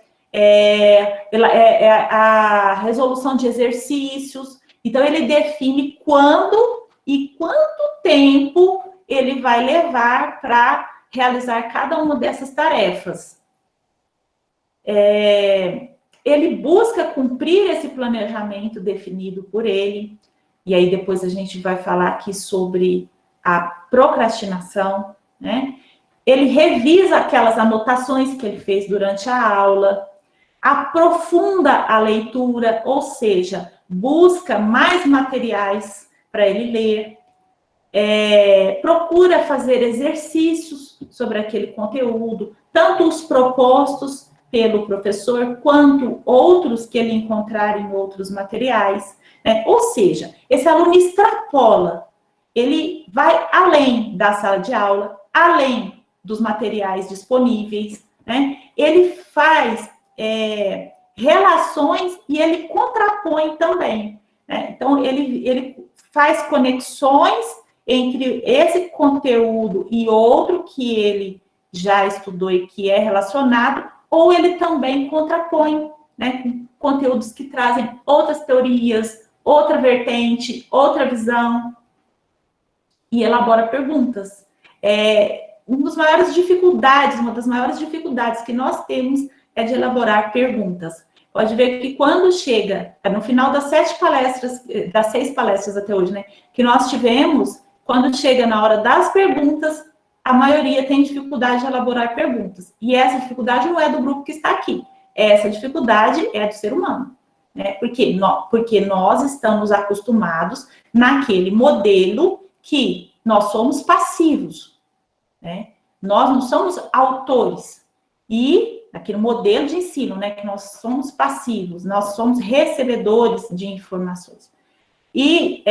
a resolução de exercícios. Então, ele define quando e quanto tempo ele vai levar para realizar cada uma dessas tarefas. Ele busca cumprir esse planejamento definido por ele, e aí depois a gente vai falar aqui sobre a procrastinação, né? Ele revisa aquelas anotações que ele fez durante a aula, aprofunda a leitura, ou seja, busca mais materiais para ele ler, procura fazer exercícios sobre aquele conteúdo, tanto os propostos pelo professor, quanto outros que ele encontrar em outros materiais. né? Ou seja, esse aluno extrapola, ele vai além da sala de aula, além dos materiais disponíveis, né? Ele faz relações e ele contrapõe também, né? Então, ele faz conexões entre esse conteúdo e outro que ele já estudou e que é relacionado, ou ele também contrapõe, né, com conteúdos que trazem outras teorias, outra vertente, outra visão, e elabora perguntas. Uma das maiores dificuldades que nós temos é de elaborar perguntas. Pode ver que quando chega, no final das 6 palestras até hoje, né, que nós tivemos, quando chega na hora das perguntas, a maioria tem dificuldade de elaborar perguntas. E essa dificuldade não é do grupo que está aqui. Essa dificuldade é do ser humano, né? Porque nós estamos acostumados naquele modelo que nós somos passivos, né? Nós não somos autores. E naquele modelo de ensino, né, que nós somos passivos, nós somos recebedores de informações. E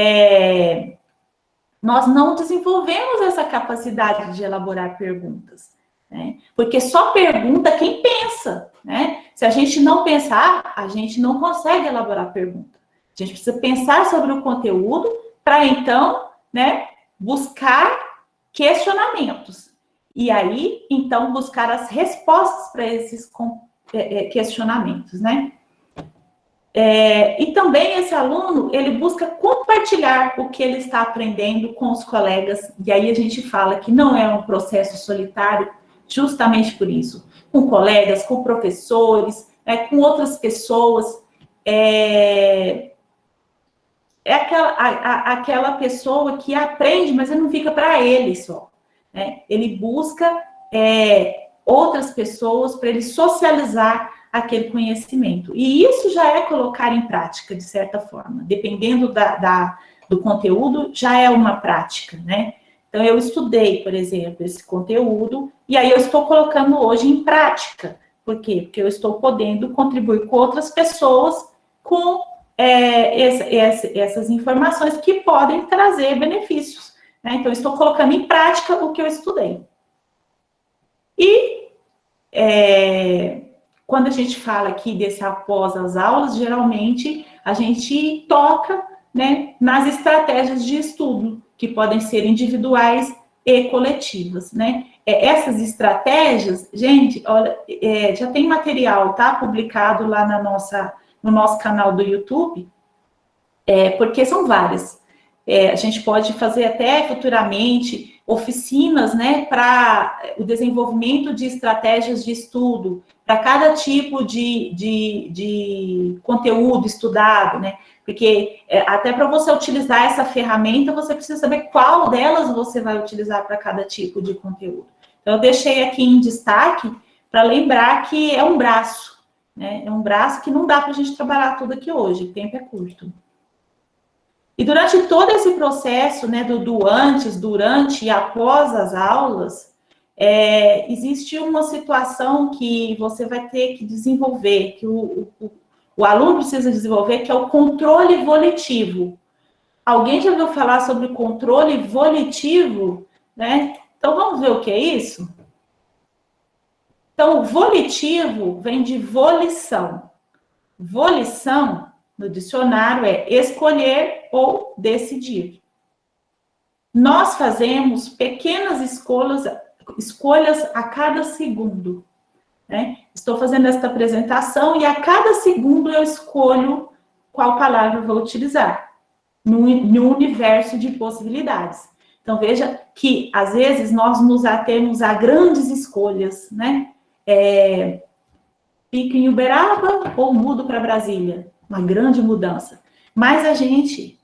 nós não desenvolvemos essa capacidade de elaborar perguntas, né? Porque só pergunta quem pensa, né? Se a gente não pensar, a gente não consegue elaborar pergunta. A gente precisa pensar sobre o conteúdo para, então, né, buscar questionamentos. E aí, então, buscar as respostas para esses questionamentos, né? E também esse aluno, ele busca compartilhar o que ele está aprendendo com os colegas, e aí a gente fala que não é um processo solitário, justamente por isso, com colegas, com professores, com outras pessoas, aquela pessoa que aprende, mas não fica para ele só, né? Ele busca outras pessoas para ele socializar aquele conhecimento. E isso já é colocar em prática, de certa forma. Dependendo do conteúdo, já é uma prática, né? Então, eu estudei, por exemplo, esse conteúdo, e aí eu estou colocando hoje em prática. Por quê? Porque eu estou podendo contribuir com outras pessoas com essas informações que podem trazer benefícios, né? Então, eu estou colocando em prática o que eu estudei. E quando a gente fala aqui desse após as aulas, geralmente a gente toca, né, nas estratégias de estudo, que podem ser individuais e coletivas, né? Essas estratégias, gente, olha, já tem material, tá, publicado lá no nosso canal do YouTube, porque são várias. A gente pode fazer até futuramente oficinas, né, para o desenvolvimento de estratégias de estudo, para cada tipo de conteúdo estudado, né, porque até para você utilizar essa ferramenta, você precisa saber qual delas você vai utilizar para cada tipo de conteúdo. Então, eu deixei aqui em destaque para lembrar que é um braço, né, é um braço que não dá para a gente trabalhar tudo aqui hoje, o tempo é curto. E durante todo esse processo, né, do antes, durante e após as aulas, existe uma situação que você vai ter que desenvolver, que o aluno precisa desenvolver, que é o controle volitivo. Alguém já ouviu falar sobre controle volitivo, né? Então, vamos ver o que é isso? Então, volitivo vem de volição. Volição, no dicionário, é escolher ou decidir. Nós fazemos pequenas escolhas a cada segundo, né? Estou fazendo esta apresentação e a cada segundo eu escolho qual palavra eu vou utilizar no universo de possibilidades. Então, veja que, às vezes, nós nos atemos a grandes escolhas, né? Fico em Uberaba ou mudo para Brasília? Uma grande mudança. Mas a gente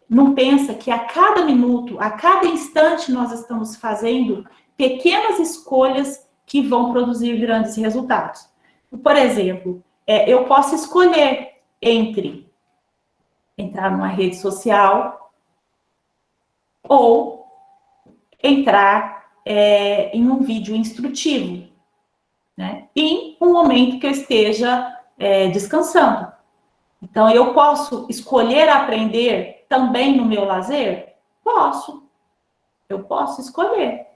não pensa que a cada minuto, a cada instante, nós estamos fazendo pequenas escolhas que vão produzir grandes resultados. Por exemplo, eu posso escolher entre entrar numa rede social ou entrar em um vídeo instrutivo, né? Em um momento que eu esteja descansando. Então, eu posso escolher aprender também no meu lazer? Posso. Eu posso escolher.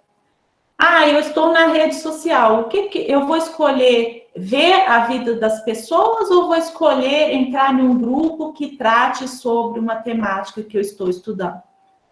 Ah, eu estou na rede social. O que eu vou escolher? Ver a vida das pessoas ou vou escolher entrar em um grupo que trate sobre uma temática que eu estou estudando?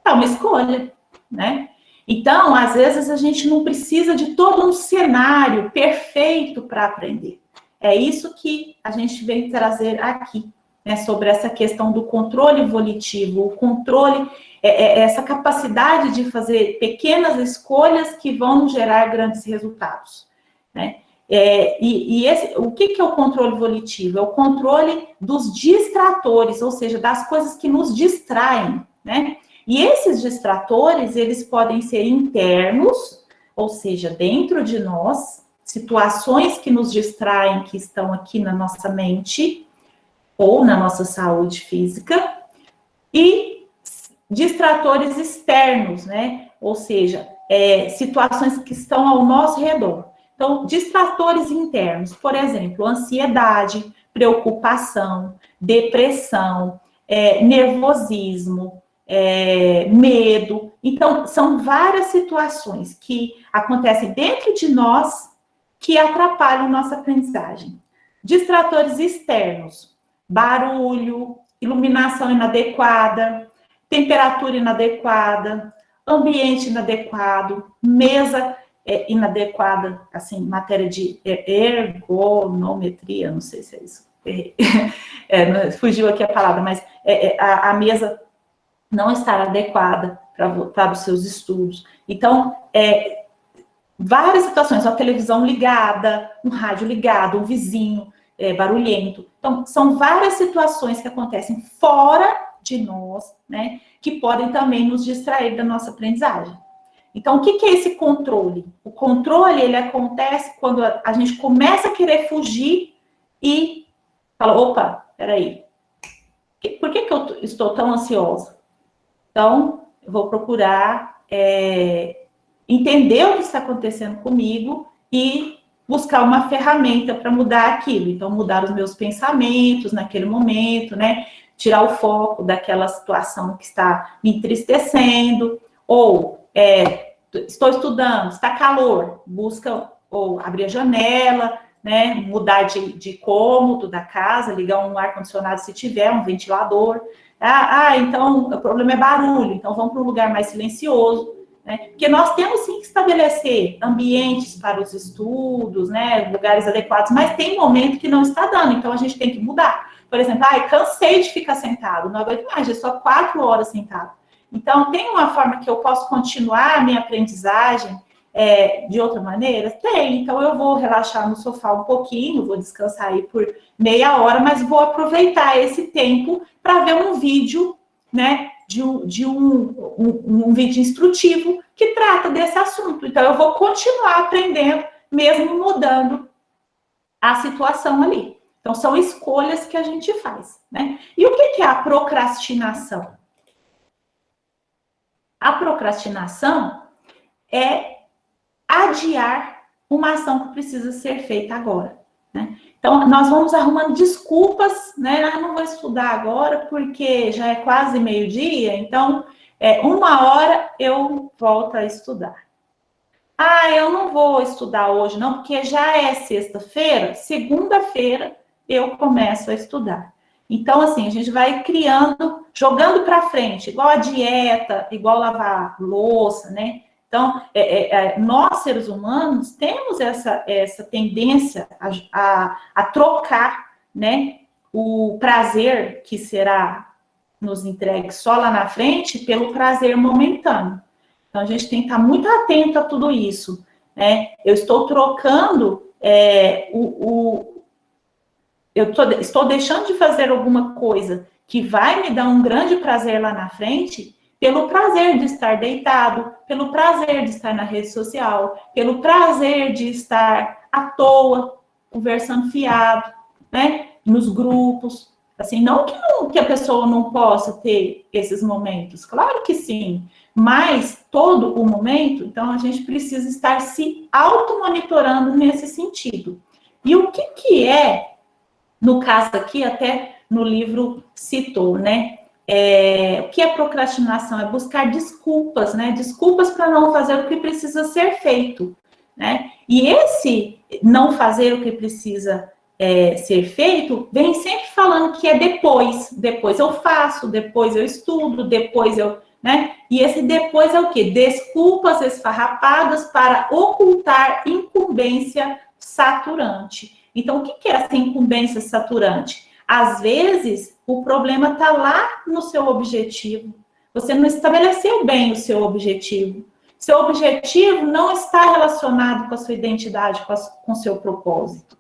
É uma escolha, né? Então, às vezes, a gente não precisa de todo um cenário perfeito para aprender. É isso que a gente vem trazer aqui, né? Sobre essa questão do controle volitivo, o controle, essa capacidade de fazer pequenas escolhas que vão gerar grandes resultados, né? O que é o controle volitivo? É o controle dos distratores, ou seja, das coisas que nos distraem, né? E esses distratores, eles podem ser internos, ou seja, dentro de nós, situações que nos distraem, que estão aqui na nossa mente, ou na nossa saúde física, e distratores externos, né? Ou seja, situações que estão ao nosso redor. Então, distratores internos, por exemplo, ansiedade, preocupação, depressão, nervosismo, medo. Então, são várias situações que acontecem dentro de nós que atrapalham nossa aprendizagem. Distratores externos, barulho, iluminação inadequada, temperatura inadequada, ambiente inadequado, mesa inadequada, assim, matéria de ergonometria, não sei se é isso. Fugiu aqui a palavra, mas a mesa não estar adequada para os seus estudos. Então, várias situações, uma televisão ligada, um rádio ligado, um vizinho barulhento. Então, são várias situações que acontecem fora de nós, né, que podem também nos distrair da nossa aprendizagem. Então, o que é esse controle? O controle, ele acontece quando a gente começa a querer fugir e fala, opa, peraí, por que eu estou tão ansiosa? Então, eu vou procurar entender o que está acontecendo comigo e buscar uma ferramenta para mudar aquilo. Então, mudar os meus pensamentos naquele momento, né? Tirar o foco daquela situação que está me entristecendo, ou estou estudando, está calor, busca ou abrir a janela, né? Mudar de cômodo da casa, ligar um ar-condicionado se tiver, um ventilador. Então o problema é barulho, então vamos para um lugar mais silencioso, né? Porque nós temos sim que estabelecer ambientes para os estudos, né? Lugares adequados, mas tem momento que não está dando, então a gente tem que mudar. Por exemplo, cansei de ficar sentado, não aguento mais, já só 4 horas sentado. Então, tem uma forma que eu posso continuar a minha aprendizagem de outra maneira? Tem, então eu vou relaxar no sofá um pouquinho, vou descansar aí por meia hora, mas vou aproveitar esse tempo para ver um vídeo, né, de um vídeo instrutivo que trata desse assunto. Então, eu vou continuar aprendendo, mesmo mudando a situação ali. Então, são escolhas que a gente faz, né? E o que é a procrastinação? A procrastinação é adiar uma ação que precisa ser feita agora, né? Então, nós vamos arrumando desculpas, né? Não vou estudar agora porque já é quase meio-dia, então, 1 hora eu volto a estudar. Eu não vou estudar hoje não, porque já é sexta-feira, segunda-feira eu começo a estudar. Então, assim, a gente vai criando, jogando para frente, igual a dieta, igual lavar louça, né? Então, nós, seres humanos, temos essa tendência a trocar, né, o prazer que será nos entregue só lá na frente pelo prazer momentâneo. Então, a gente tem que estar muito atento a tudo isso, né? Eu estou trocando estou deixando de fazer alguma coisa que vai me dar um grande prazer lá na frente, pelo prazer de estar deitado, pelo prazer de estar na rede social, pelo prazer de estar à toa, conversando fiado, né? Nos grupos. Assim, não que a pessoa não possa ter esses momentos, claro que sim, mas todo o momento, então a gente precisa estar se automonitorando nesse sentido. E o que é, no caso aqui, até no livro citou, né? O que é procrastinação? É buscar desculpas, né? Desculpas para não fazer o que precisa ser feito, né? E esse não fazer o que precisa ser feito, vem sempre falando que é depois eu faço, depois eu estudo, depois eu, né? E esse depois é o quê? Desculpas esfarrapadas para ocultar incumbência saturante. Então, o que é essa incumbência saturante? Às vezes, o problema está lá no seu objetivo. Você não estabeleceu bem o seu objetivo. Seu objetivo não está relacionado com a sua identidade, com o seu propósito,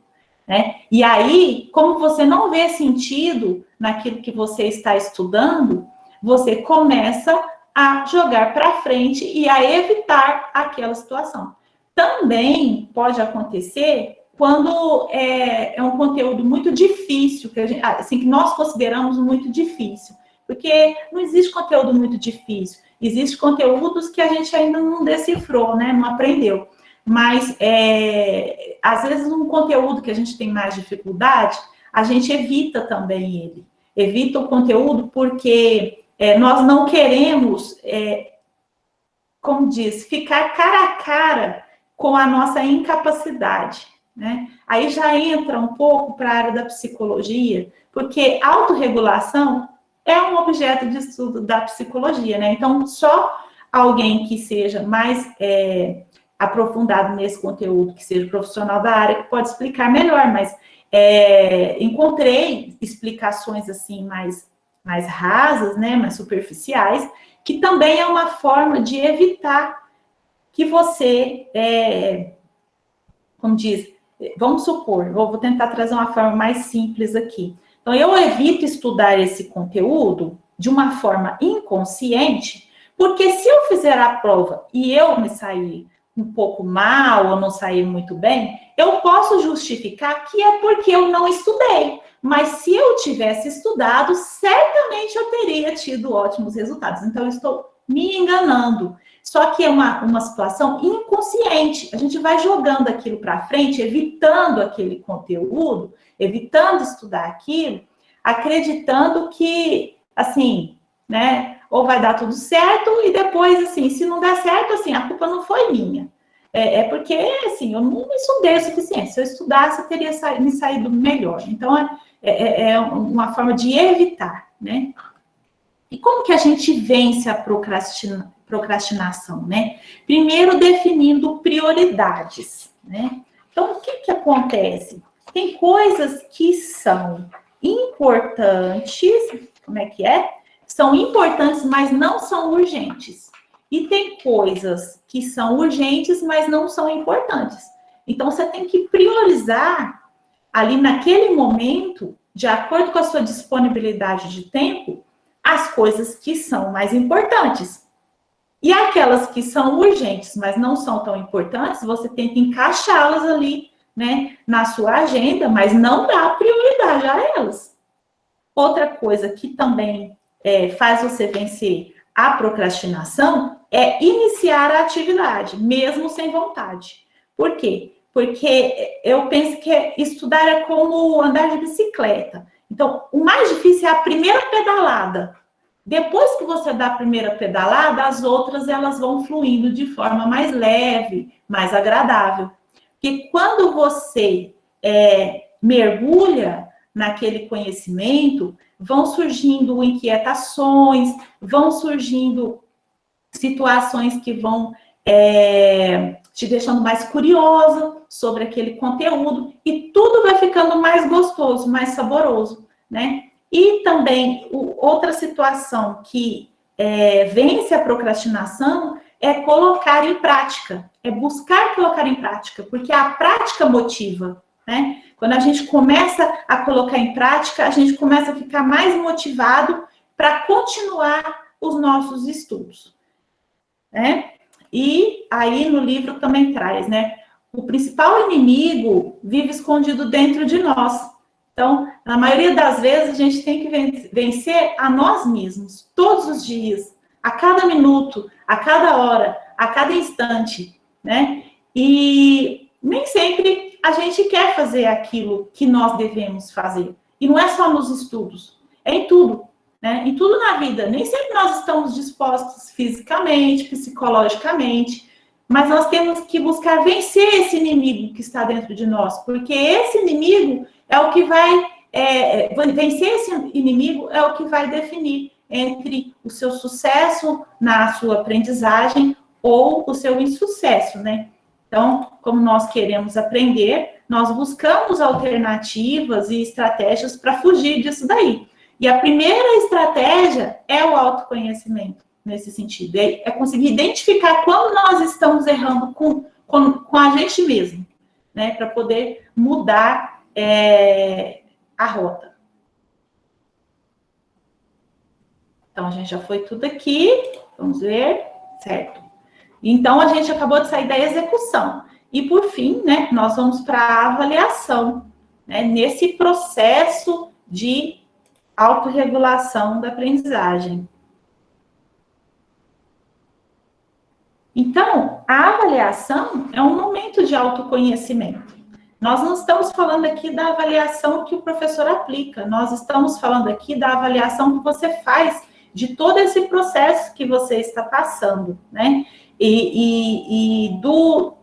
né? E aí, como você não vê sentido naquilo que você está estudando, você começa a jogar para frente e a evitar aquela situação. Também pode acontecer quando é um conteúdo muito difícil, que nós consideramos muito difícil, porque não existe conteúdo muito difícil, existem conteúdos que a gente ainda não decifrou, né, não aprendeu, mas às vezes um conteúdo que a gente tem mais dificuldade, a gente evita também ele, evita o conteúdo porque nós não queremos, como diz, ficar cara a cara com a nossa incapacidade, né? Aí já entra um pouco para a área da psicologia, porque autorregulação é um objeto de estudo da psicologia, né? Então, só alguém que seja mais aprofundado nesse conteúdo, que seja profissional da área, que pode explicar melhor, mas encontrei explicações assim mais rasas, né? Mais superficiais, que também é uma forma de evitar que você, como diz, vamos supor, vou tentar trazer uma forma mais simples aqui. Então, eu evito estudar esse conteúdo de uma forma inconsciente, porque se eu fizer a prova e eu me sair um pouco mal ou não sair muito bem, eu posso justificar que é porque eu não estudei. Mas se eu tivesse estudado, certamente eu teria tido ótimos resultados. Então, eu estou me enganando. Só que é uma situação inconsciente. A gente vai jogando aquilo para frente, evitando aquele conteúdo, evitando estudar aquilo, acreditando que, assim, né, ou vai dar tudo certo e depois, assim, se não der certo, assim, a culpa não foi minha. Porque, assim, eu não estudei o suficiente. Se eu estudasse, eu teria me saído melhor. Então, é uma forma de evitar, né? E como que a gente vence a procrastinação, né? Primeiro, definindo prioridades, né? Então, o que acontece? Tem coisas que são importantes, como é que é? São importantes, mas não são urgentes. E tem coisas que são urgentes, mas não são importantes. Então, você tem que priorizar ali naquele momento, de acordo com a sua disponibilidade de tempo, as coisas que são mais importantes. E aquelas que são urgentes, mas não são tão importantes, você tem que encaixá-las ali, né, na sua agenda, mas não dá prioridade a elas. Outra coisa que também faz você vencer a procrastinação é iniciar a atividade, mesmo sem vontade. Por quê? Porque eu penso que estudar é como andar de bicicleta. Então, o mais difícil é a primeira pedalada. Depois que você dá a primeira pedalada, as outras elas vão fluindo de forma mais leve, mais agradável. Porque quando você mergulha naquele conhecimento, vão surgindo inquietações, vão surgindo situações que vão te deixando mais curiosa sobre aquele conteúdo, e tudo vai ficando mais gostoso, mais saboroso, né? E também, outra situação que vence a procrastinação é colocar em prática, é buscar colocar em prática, porque a prática motiva, né? Quando a gente começa a colocar em prática, a gente começa a ficar mais motivado para continuar os nossos estudos, né? E aí no livro também traz, né? O principal inimigo vive escondido dentro de nós. Então, na maioria das vezes, a gente tem que vencer a nós mesmos, todos os dias, a cada minuto, a cada hora, a cada instante, né? E nem sempre a gente quer fazer aquilo que nós devemos fazer. E não é só nos estudos. é em tudo, né? Em tudo na vida. Nem sempre nós estamos dispostos fisicamente, psicologicamente, mas nós temos que buscar vencer esse inimigo que está dentro de nós, porque esse inimigo é o que vai, vencer esse inimigo é o que vai definir entre o seu sucesso na sua aprendizagem ou o seu insucesso, né? Então, como nós queremos aprender, nós buscamos alternativas e estratégias para fugir disso daí. E a primeira estratégia é o autoconhecimento, nesse sentido. É conseguir identificar quando nós estamos errando com a gente mesmo, né? Para poder mudar a rota. Então, a gente já foi tudo aqui. Vamos ver. Certo. Então, a gente acabou de sair da execução. E, por fim, né, nós vamos para a avaliação, né, nesse processo de autorregulação da aprendizagem. Então, a avaliação é um momento de autoconhecimento. Nós não estamos falando aqui da avaliação que o professor aplica, nós estamos falando aqui da avaliação que você faz de todo esse processo que você está passando, né? E do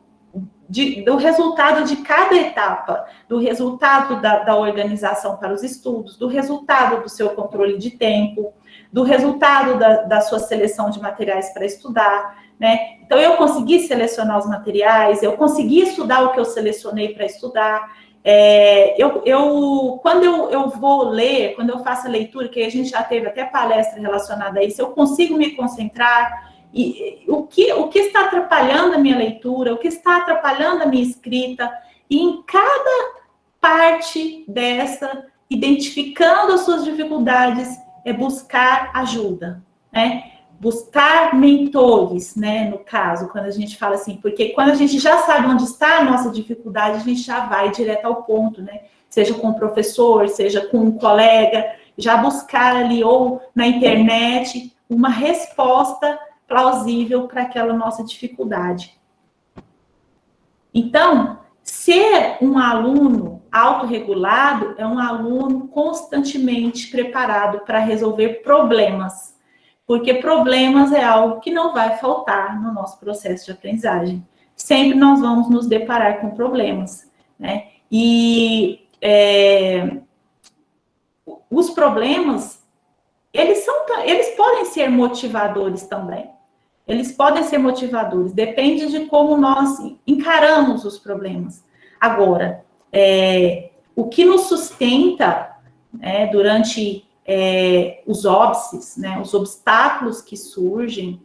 resultado de cada etapa, do resultado da organização para os estudos, do resultado do seu controle de tempo, do resultado da sua seleção de materiais para estudar, né? Então, eu consegui selecionar os materiais, eu consegui estudar o que eu selecionei para estudar. Quando eu vou ler, quando eu faço a leitura, que a gente já teve até palestra relacionada a isso, eu consigo me concentrar. E o que está atrapalhando a minha leitura, o que está atrapalhando a minha escrita, e em cada parte dessa, identificando as suas dificuldades, é buscar ajuda, né? Buscar mentores, né? No caso, quando a gente fala assim, porque quando a gente já sabe onde está a nossa dificuldade, a gente já vai direto ao ponto, né? Seja com o professor, seja com um colega, já buscar ali ou na internet uma resposta plausível para aquela nossa dificuldade. Então, ser um aluno autorregulado é um aluno constantemente preparado para resolver problemas, porque problemas é algo que não vai faltar no nosso processo de aprendizagem. Sempre nós vamos nos deparar com problemas, né? E os problemas, eles podem ser motivadores também. Eles podem ser motivadores, depende de como nós encaramos os problemas. Agora, o que nos sustenta, né, durante os óbices, né, os obstáculos que surgem,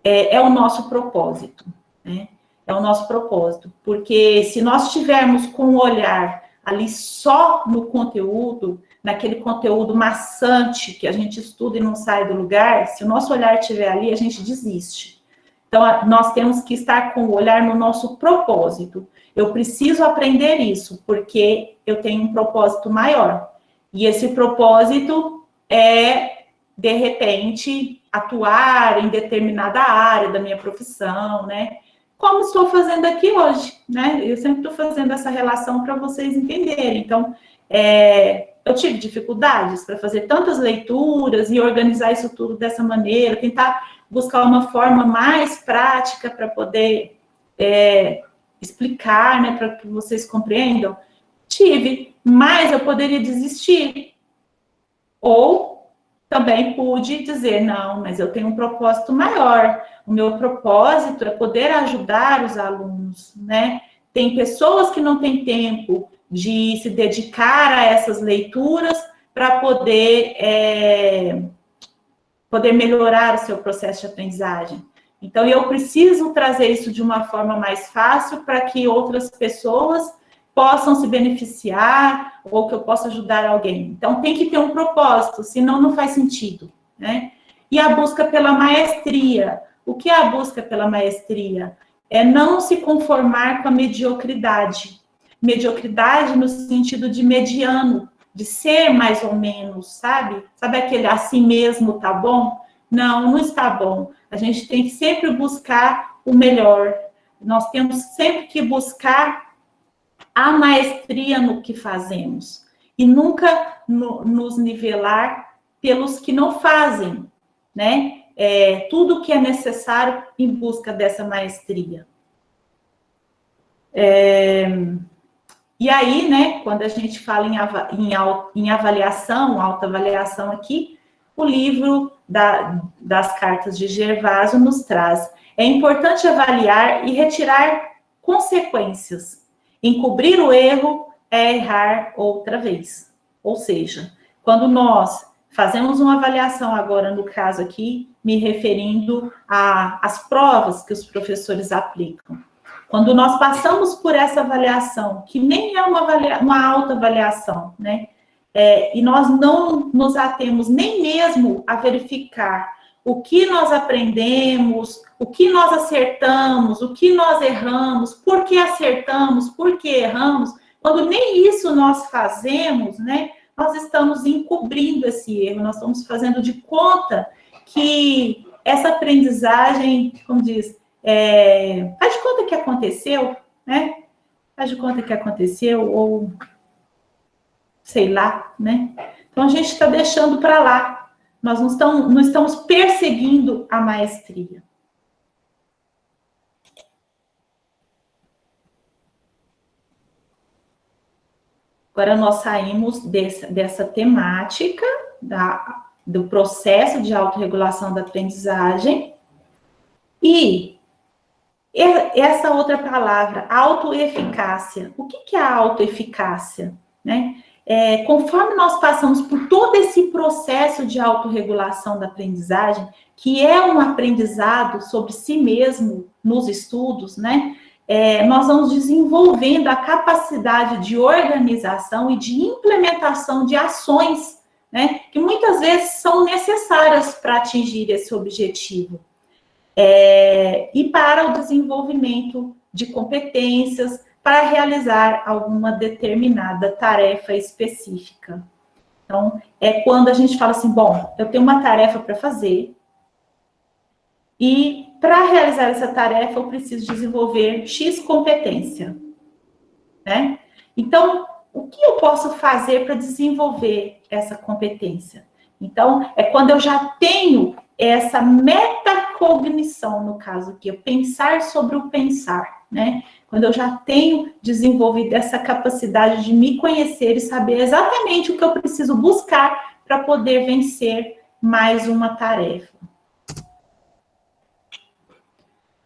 é o nosso propósito, né? É o nosso propósito, porque se nós estivermos com o olhar ali só no conteúdo, naquele conteúdo maçante que a gente estuda e não sai do lugar, se o nosso olhar estiver ali, a gente desiste. Então, nós temos que estar com o olhar no nosso propósito. Eu preciso aprender isso, porque eu tenho um propósito maior. E esse propósito é, de repente, atuar em determinada área da minha profissão, né? Como estou fazendo aqui hoje, né? Eu sempre estou fazendo essa relação para vocês entenderem. Então, eu tive dificuldades para fazer tantas leituras e organizar isso tudo dessa maneira, tentar buscar uma forma mais prática para poder explicar, né, para que vocês compreendam. Tive, mas eu poderia desistir. Ou também pude dizer, não, mas eu tenho um propósito maior. O meu propósito é poder ajudar os alunos, né? Tem pessoas que não têm tempo de se dedicar a essas leituras para poder melhorar o seu processo de aprendizagem. Então, eu preciso trazer isso de uma forma mais fácil para que outras pessoas possam se beneficiar ou que eu possa ajudar alguém. Então, tem que ter um propósito, senão não faz sentido, né? E a busca pela maestria. O que é a busca pela maestria? É não se conformar com a mediocridade. Mediocridade no sentido de mediano, de ser mais ou menos, sabe? Sabe aquele assim mesmo tá bom? Não, não está bom. A gente tem que sempre buscar o melhor. Nós temos sempre que buscar a maestria no que fazemos. E nunca nos nivelar pelos que não fazem, né? Tudo que é necessário em busca dessa maestria. E aí, né, quando a gente fala em avaliação, autoavaliação aqui, o livro das cartas de Gervásio nos traz: é importante avaliar e retirar consequências. Encobrir o erro é errar outra vez. Ou seja, quando nós fazemos uma avaliação, agora no caso aqui, me referindo às provas que os professores aplicam. Quando nós passamos por essa avaliação, que nem é uma autoavaliação, né? E nós não nos atemos nem mesmo a verificar o que nós aprendemos, o que nós acertamos, o que nós erramos, por que acertamos, por que erramos. Quando nem isso nós fazemos, né, nós estamos encobrindo esse erro, nós estamos fazendo de conta que essa aprendizagem, como diz, faz de conta que aconteceu, né? Faz de conta que aconteceu, ou sei lá, né? Então, a gente está deixando para lá. Nós não estamos perseguindo a maestria. Agora, nós saímos dessa temática do processo de autorregulação da aprendizagem e essa outra palavra, autoeficácia. O que é a autoeficácia, né? Conforme nós passamos por todo esse processo de autorregulação da aprendizagem, que é um aprendizado sobre si mesmo nos estudos, né? Nós vamos desenvolvendo a capacidade de organização e de implementação de ações, né? Que muitas vezes são necessárias para atingir esse objetivo. E para o desenvolvimento de competências, para realizar alguma determinada tarefa específica. Então, é quando a gente fala assim, bom, eu tenho uma tarefa para fazer, e para realizar essa tarefa eu preciso desenvolver X competência, né? Então, o que eu posso fazer para desenvolver essa competência? Então, é quando eu já tenho essa metacognição, no caso aqui, pensar sobre o pensar, né? Quando eu já tenho desenvolvido essa capacidade de me conhecer e saber exatamente o que eu preciso buscar para poder vencer mais uma tarefa.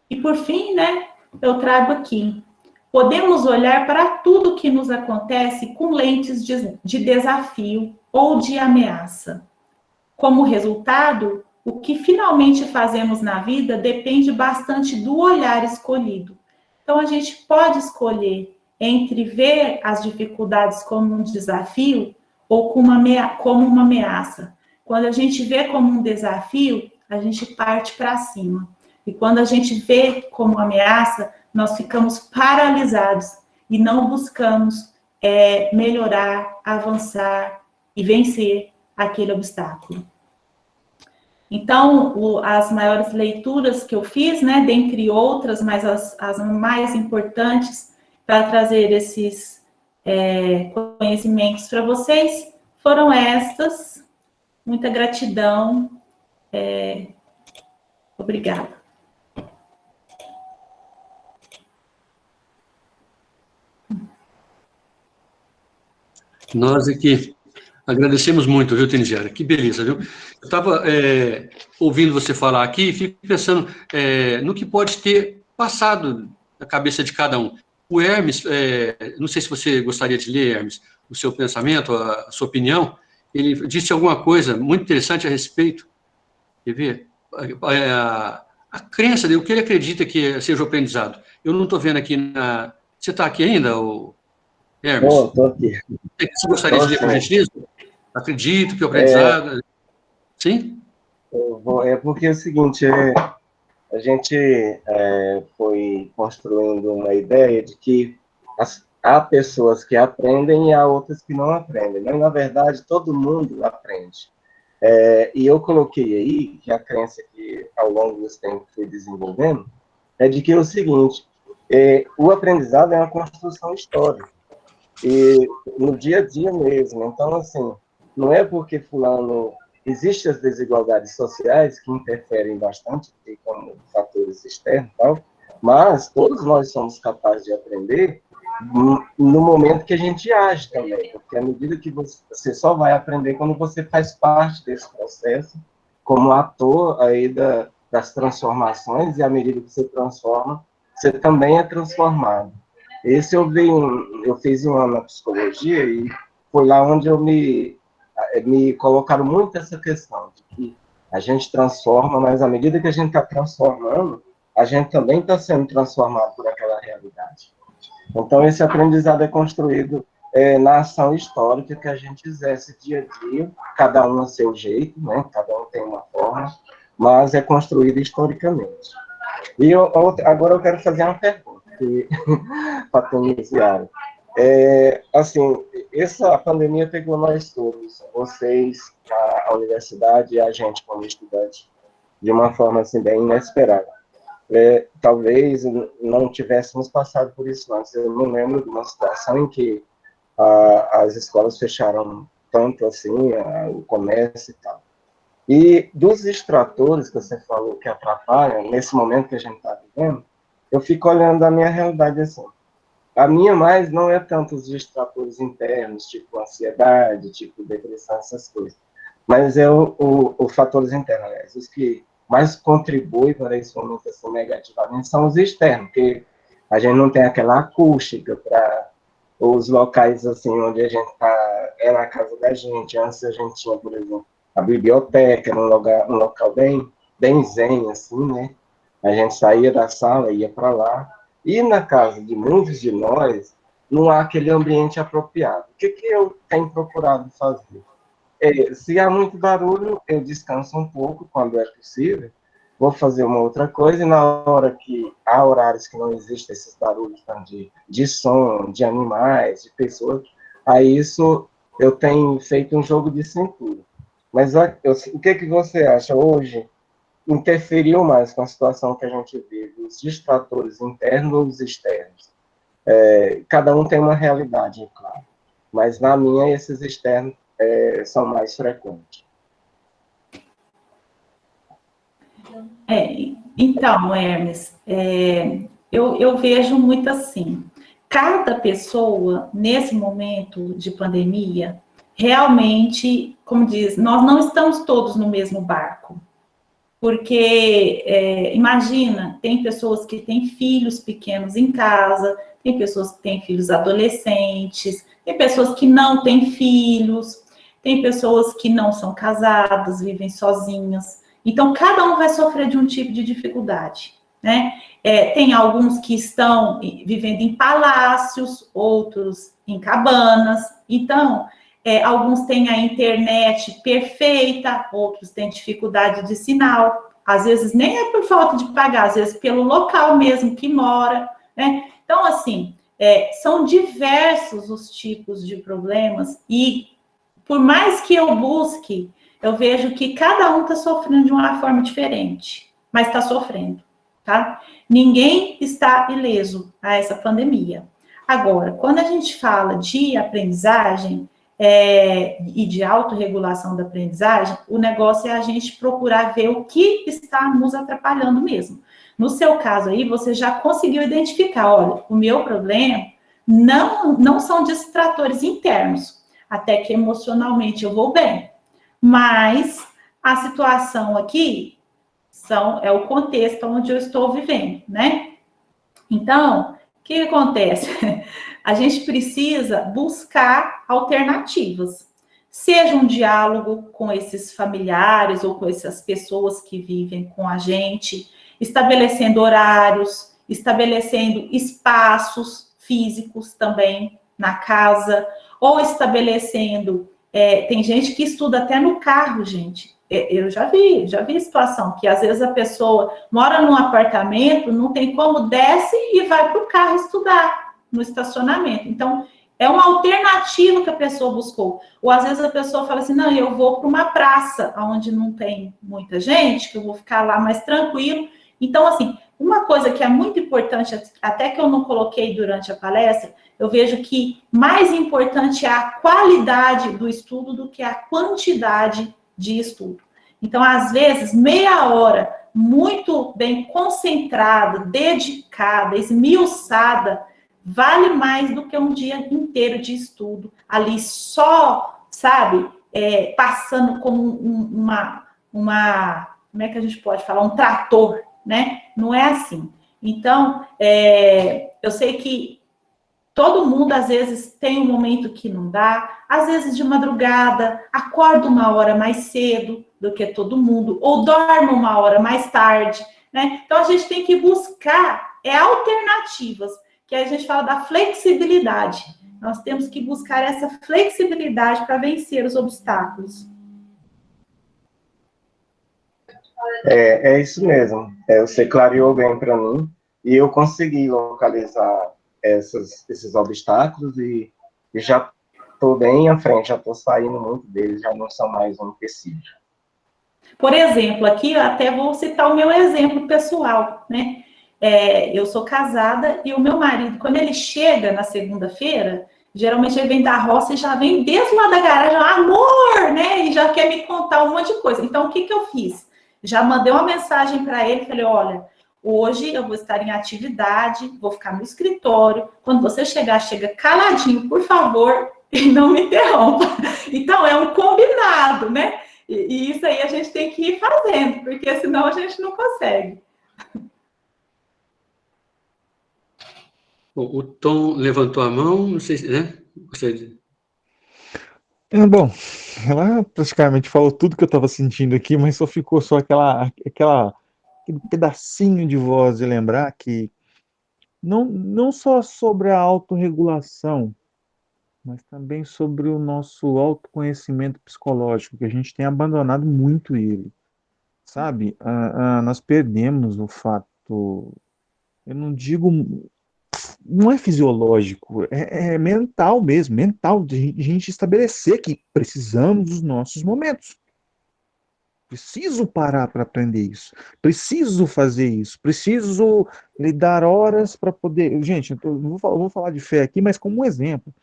E por fim, né, eu trago aqui: podemos olhar para tudo que nos acontece com lentes de desafio ou de ameaça. Como resultado, o que finalmente fazemos na vida depende bastante do olhar escolhido. Então, a gente pode escolher entre ver as dificuldades como um desafio ou como uma ameaça. Quando a gente vê como um desafio, a gente parte para cima. E quando a gente vê como ameaça, nós ficamos paralisados e não buscamos melhorar, avançar e vencer aquele obstáculo. Então, as maiores leituras que eu fiz, né, dentre outras, mas as mais importantes para trazer esses conhecimentos para vocês, foram estas. Muita gratidão. Obrigada. Nós aqui agradecemos muito, viu, Tenisiara? Que beleza, viu? Eu estava ouvindo você falar aqui e fico pensando no que pode ter passado na cabeça de cada um. O Hermes, não sei se você gostaria de ler, Hermes, o seu pensamento, a sua opinião. Ele disse alguma coisa muito interessante a respeito. Quer ver? A crença dele, o que ele acredita que seja o aprendizado. Eu não estou vendo aqui na... Você está aqui ainda, Hermes? Estou aqui. Você gostaria de ler, por gentileza? Acredito que o aprendizado... Sim? É porque é o seguinte, a gente foi construindo uma ideia de que há pessoas que aprendem e há outras que não aprendem. Mas, na verdade, todo mundo aprende. E eu coloquei aí que a crença que, ao longo dos tempos, fui desenvolvendo, é de que é o seguinte, o aprendizado é uma construção histórica. E no dia a dia mesmo. Então, assim, não é porque fulano... Existem as desigualdades sociais que interferem bastante, como fatores externos e tal, mas todos nós somos capazes de aprender no momento que a gente age também, porque à medida que você só vai aprender quando você faz parte desse processo, como ator aí das transformações, e à medida que você transforma, você também é transformado. Eu fiz um ano na psicologia e foi lá onde me colocaram muito essa questão de que a gente transforma, mas à medida que a gente está transformando, a gente também está sendo transformado por aquela realidade. Então, esse aprendizado é construído na ação histórica que a gente exerce dia a dia, cada um a seu jeito, né? Cada um tem uma forma, mas é construído historicamente. E agora eu quero fazer uma pergunta para tu iniciar. Assim, essa pandemia pegou nós todos, vocês, a universidade e a gente como estudante, de uma forma assim bem inesperada. Talvez não tivéssemos passado por isso antes. Eu não lembro de uma situação em que as escolas fecharam tanto assim, o comércio e tal. E dos distratores que você falou que atrapalham, nesse momento que a gente está vivendo, eu fico olhando a minha realidade assim. A minha mais não é tanto os distratores internos, tipo ansiedade, tipo depressão, essas coisas. Mas é os fatores internos, aliás, os que mais contribuem para esse momento assim, negativamente são os externos, porque a gente não tem aquela acústica para os locais assim, onde a gente está, é na casa da gente. Antes a gente tinha, por exemplo, a biblioteca, um local bem zen, assim, né? A gente saía da sala, ia para lá. E na casa de muitos de nós, não há aquele ambiente apropriado. O que eu tenho procurado fazer? Se há muito barulho, eu descanso um pouco, quando é possível, vou fazer uma outra coisa, e na hora que há horários que não existem esses barulhos de som, de animais, de pessoas, aí isso eu tenho feito um jogo de cintura. Mas o que você acha hoje? Interferiu mais com a situação que a gente vive, os distratores internos ou os externos? Cada um tem uma realidade, claro, mas na minha esses externos são mais frequentes. Então, Hermes, eu vejo muito assim, cada pessoa, nesse momento de pandemia, realmente, como diz, nós não estamos todos no mesmo barco. Porque, imagina, tem pessoas que têm filhos pequenos em casa, tem pessoas que têm filhos adolescentes, tem pessoas que não têm filhos, tem pessoas que não são casadas, vivem sozinhas. Então, cada um vai sofrer de um tipo de dificuldade, né? Tem alguns que estão vivendo em palácios, outros em cabanas. Então, alguns têm a internet perfeita, outros têm dificuldade de sinal. Às vezes nem é por falta de pagar, às vezes pelo local mesmo que mora, né? Então, assim, são diversos os tipos de problemas e por mais que eu busque, eu vejo que cada um está sofrendo de uma forma diferente, mas está sofrendo, tá? Ninguém está ileso a essa pandemia. Agora, quando a gente fala de aprendizagem e de autorregulação da aprendizagem, o negócio é a gente procurar ver o que está nos atrapalhando mesmo. No seu caso aí, você já conseguiu identificar, olha, o meu problema não são distratores internos, até que emocionalmente eu vou bem. Mas a situação aqui é o contexto onde eu estou vivendo, né? Então, o que acontece? A gente precisa buscar alternativas. Seja um diálogo com esses familiares ou com essas pessoas que vivem com a gente, estabelecendo horários, estabelecendo espaços físicos também na casa, ou estabelecendo... tem gente que estuda até no carro, gente. Eu já vi situação que às vezes a pessoa mora num apartamento, não tem como, desce e vai para o carro estudar no estacionamento. Então, é uma alternativa que a pessoa buscou. Ou às vezes a pessoa fala assim, não, eu vou para uma praça onde não tem muita gente, que eu vou ficar lá mais tranquilo, Então, assim, uma coisa que é muito importante, até que eu não coloquei durante a palestra, eu vejo que mais importante é a qualidade do estudo do que a quantidade de estudo. Então, às vezes, meia hora muito bem concentrada, dedicada, esmiuçada, vale mais do que um dia inteiro de estudo, ali só, sabe, passando como como é que a gente pode falar? Um trator, né? Não é assim. Então, eu sei que todo mundo, às vezes, tem um momento que não dá, às vezes de madrugada, acorda uma hora mais cedo do que todo mundo, ou dorme uma hora mais tarde, né? Então, a gente tem que buscar alternativas, que a gente fala da flexibilidade. Nós temos que buscar essa flexibilidade para vencer os obstáculos. É isso mesmo. Você clareou bem para mim e eu consegui localizar esses obstáculos e já estou bem à frente, já estou saindo muito deles, já não são mais um empecilho. Por exemplo, aqui eu até vou citar o meu exemplo pessoal, né? Eu sou casada e o meu marido, quando ele chega na segunda-feira, geralmente ele vem da roça e já vem desde lá da garagem, amor, né? E já quer me contar um monte de coisa. Então, o que eu fiz? Já mandei uma mensagem para ele, falei, olha, hoje eu vou estar em atividade, vou ficar no escritório, quando você chegar, chega caladinho, por favor, e não me interrompa. Então, é um combinado, né? E isso aí a gente tem que ir fazendo, porque senão a gente não consegue. O Tom levantou a mão, não sei se, né? Você... Bom, ela praticamente falou tudo que eu estava sentindo aqui, mas ficou só aquele pedacinho de voz de lembrar que não só sobre a autorregulação, mas também sobre o nosso autoconhecimento psicológico, que a gente tem abandonado muito ele, sabe? Nós perdemos o fato, eu não digo, não é fisiológico, é mental mesmo, mental, de a gente estabelecer que precisamos dos nossos momentos. Preciso parar para aprender isso. Preciso fazer isso. Preciso lhe dar horas para poder. Gente, eu vou falar de fé aqui, mas como um exemplo.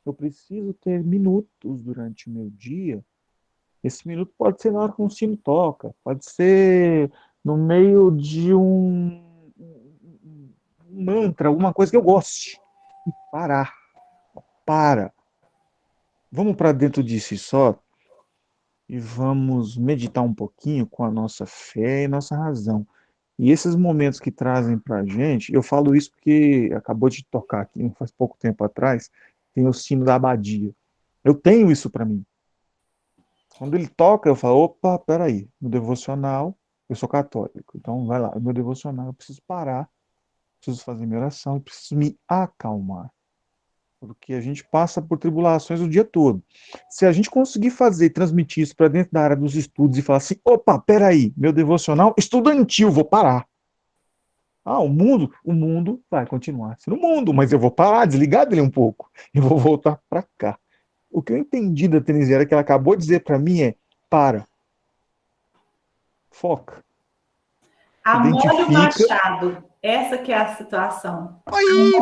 Eu preciso ter minutos durante o meu dia. Esse minuto pode ser na hora que um sino toca, pode ser no meio de um mantra, alguma coisa que eu goste. E parar. Para. Vamos para dentro disso e só e vamos meditar um pouquinho com a nossa fé e nossa razão. E esses momentos que trazem para a gente, eu falo isso porque acabou de tocar aqui, faz pouco tempo atrás, tem o sino da abadia. Eu tenho isso para mim. Quando ele toca, eu falo, opa, peraí, no devocional, eu sou católico, então vai lá, no meu devocional eu preciso parar, preciso fazer minha oração, eu preciso me acalmar. Porque a gente passa por tribulações o dia todo. Se a gente conseguir fazer, transmitir isso para dentro da área dos estudos e falar assim, opa, peraí, meu devocional estudantil, vou parar. O mundo vai continuar sendo o mundo, mas eu vou parar, desligar dele um pouco, e vou voltar para cá. O que eu entendi da Denise era que ela acabou de dizer para mim para, foca, Amole o identifica. machado. Essa que é a situação. Aí,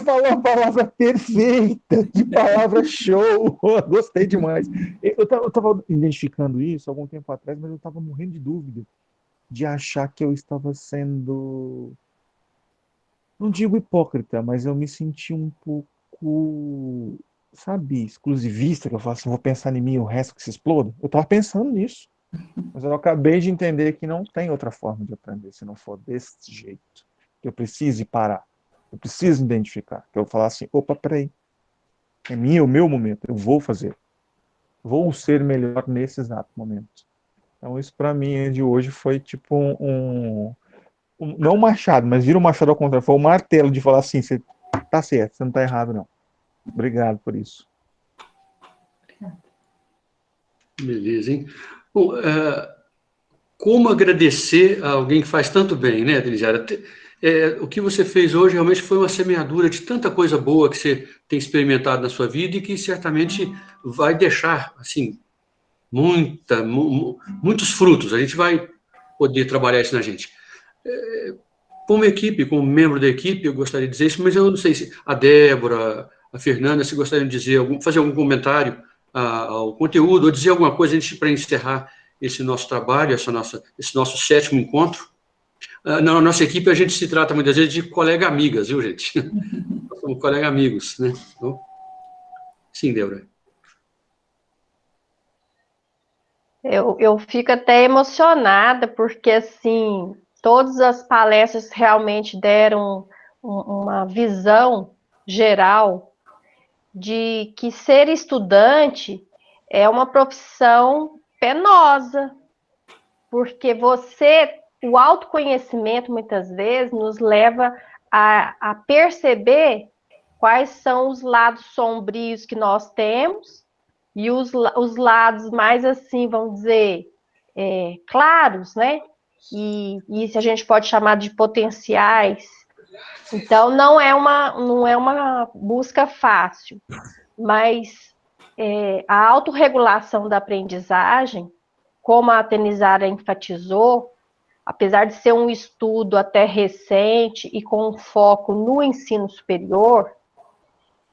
falou a palavra perfeita, que palavra show, gostei demais. Eu estava identificando isso algum tempo atrás, mas eu estava morrendo de dúvida de achar que eu estava sendo, não digo hipócrita, mas eu me senti um pouco, sabe, exclusivista, que eu falo assim, vou pensar em mim e o resto que se exploda. Eu estava pensando nisso, mas eu acabei de entender que não tem outra forma de aprender se não for desse jeito. Que eu preciso parar, eu preciso identificar, que eu falar assim, opa, peraí, é o meu momento, eu vou fazer, vou ser melhor nesse exato momento. Então isso para mim de hoje foi tipo não um machado, mas vira um machado ao contrário, foi um martelo de falar assim, você tá certo, você não tá errado não. Obrigado por isso. Beleza, hein? Bom, como agradecer a alguém que faz tanto bem, né, Denisiara? O que você fez hoje realmente foi uma semeadura de tanta coisa boa que você tem experimentado na sua vida e que certamente vai deixar, assim, muitos frutos. A gente vai poder trabalhar isso na gente. Como equipe, como membro da equipe, eu gostaria de dizer isso, mas eu não sei se a Débora, a Fernanda, se gostariam de dizer fazer algum comentário ao conteúdo, ou dizer alguma coisa para encerrar esse nosso trabalho, esse nosso 7º encontro. Na nossa equipe, a gente se trata muitas vezes de colega-amigas, viu, gente? Nós somos colega-amigos, né? Então, sim, Débora. Eu fico até emocionada, porque, assim, todas as palestras realmente deram uma visão geral de que ser estudante é uma profissão penosa, porque o autoconhecimento, muitas vezes, nos leva a perceber quais são os lados sombrios que nós temos e os lados mais, assim, vamos dizer, claros, né? E se a gente pode chamar de potenciais. Então, não é uma busca fácil, mas a autorregulação da aprendizagem, como a Tenizara enfatizou, apesar de ser um estudo até recente e com foco no ensino superior,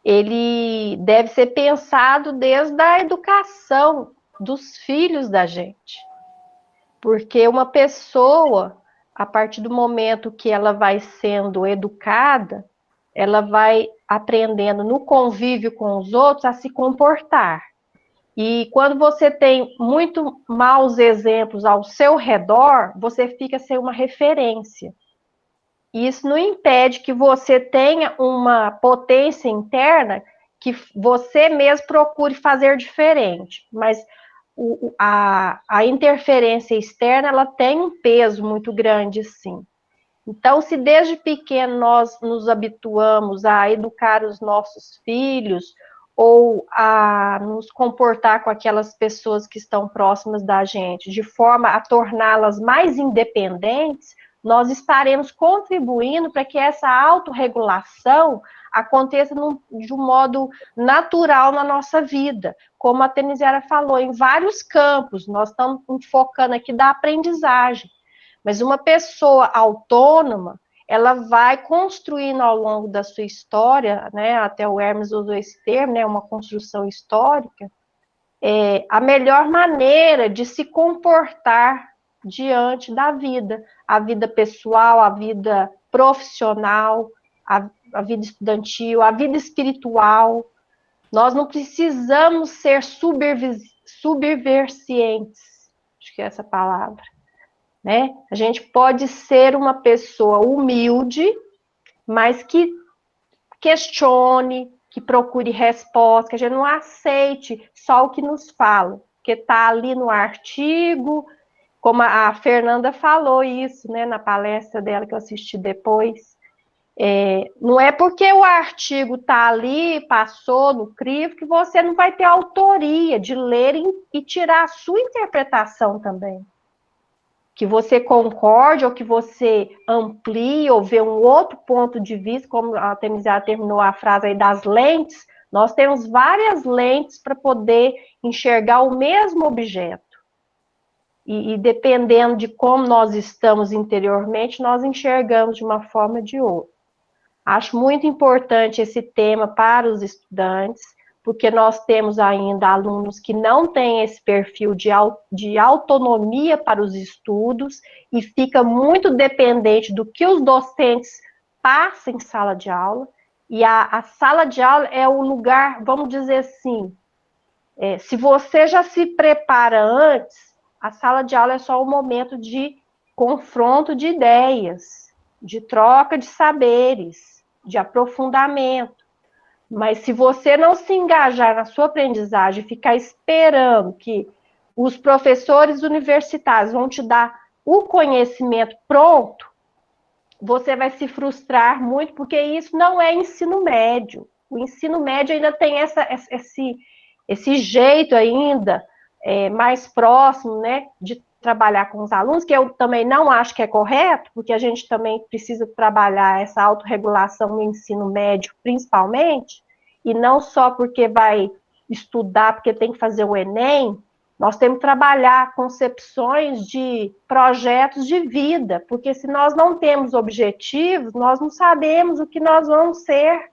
ele deve ser pensado desde a educação dos filhos da gente. Porque uma pessoa, a partir do momento que ela vai sendo educada, ela vai aprendendo no convívio com os outros a se comportar. E quando você tem muito maus exemplos ao seu redor, você fica sem uma referência. Isso não impede que você tenha uma potência interna que você mesmo procure fazer diferente, mas a interferência externa, ela tem um peso muito grande, sim. Então, se desde pequeno nós nos habituamos a educar os nossos filhos ou a nos comportar com aquelas pessoas que estão próximas da gente, de forma a torná-las mais independentes, nós estaremos contribuindo para que essa autorregulação aconteça de um modo natural na nossa vida. Como a Tenizara falou, em vários campos, nós estamos focando aqui da aprendizagem. Mas uma pessoa autônoma, ela vai construindo ao longo da sua história, né, até o Hermes usou esse termo, né, uma construção histórica, a melhor maneira de se comportar diante da vida, a vida pessoal, a vida profissional, a vida estudantil, a vida espiritual. Nós não precisamos ser subversientes, acho que é essa palavra, né? A gente pode ser uma pessoa humilde, mas que questione, que procure resposta, que a gente não aceite só o que nos falam, porque está ali no artigo, como a Fernanda falou isso, né, na palestra dela que eu assisti depois. Não é porque o artigo está ali, passou no crivo, que você não vai ter autoria de ler e tirar a sua interpretação também. Que você concorde ou que você amplie ou vê um outro ponto de vista, como a Tenizara terminou a frase aí das lentes, nós temos várias lentes para poder enxergar o mesmo objeto. E dependendo de como nós estamos interiormente, nós enxergamos de uma forma ou de outra. Acho muito importante esse tema para os estudantes, porque nós temos ainda alunos que não têm esse perfil de autonomia para os estudos e fica muito dependente do que os docentes passam em sala de aula, e a sala de aula é o lugar, vamos dizer assim, se você já se prepara antes, a sala de aula é só um momento de confronto de ideias, de troca de saberes, de aprofundamento. Mas se você não se engajar na sua aprendizagem, ficar esperando que os professores universitários vão te dar o conhecimento pronto, você vai se frustrar muito, porque isso não é ensino médio. O ensino médio ainda tem esse jeito ainda mais próximo, né, de trabalhar com os alunos, que eu também não acho que é correto, porque a gente também precisa trabalhar essa autorregulação no ensino médio, principalmente, e não só porque vai estudar, porque tem que fazer o Enem, Nós temos que trabalhar concepções de projetos de vida, porque se nós não temos objetivos, nós não sabemos o que nós vamos ser.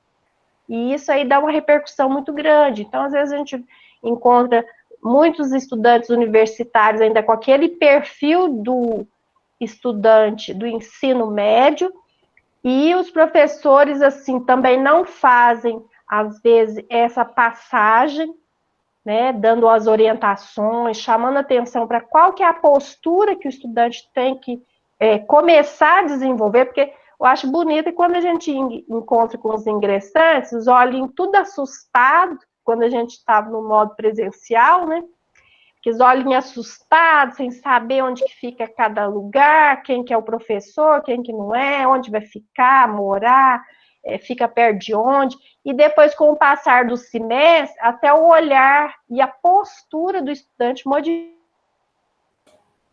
E isso aí dá uma repercussão muito grande. Então, às vezes, a gente encontra muitos estudantes universitários ainda com aquele perfil do estudante do ensino médio, e os professores, assim, também não fazem, às vezes, essa passagem, né, dando as orientações, chamando atenção para qual que é a postura que o estudante tem que começar a desenvolver, porque eu acho bonito quando a gente encontra com os ingressantes, os olhinhos tudo assustados, quando a gente estava no modo presencial, né, que os olhinhos assustados, sem saber onde que fica cada lugar, quem que é o professor, quem que não é, onde vai ficar, morar, fica perto de onde, e depois, com o passar do semestre, até o olhar e a postura do estudante modifica,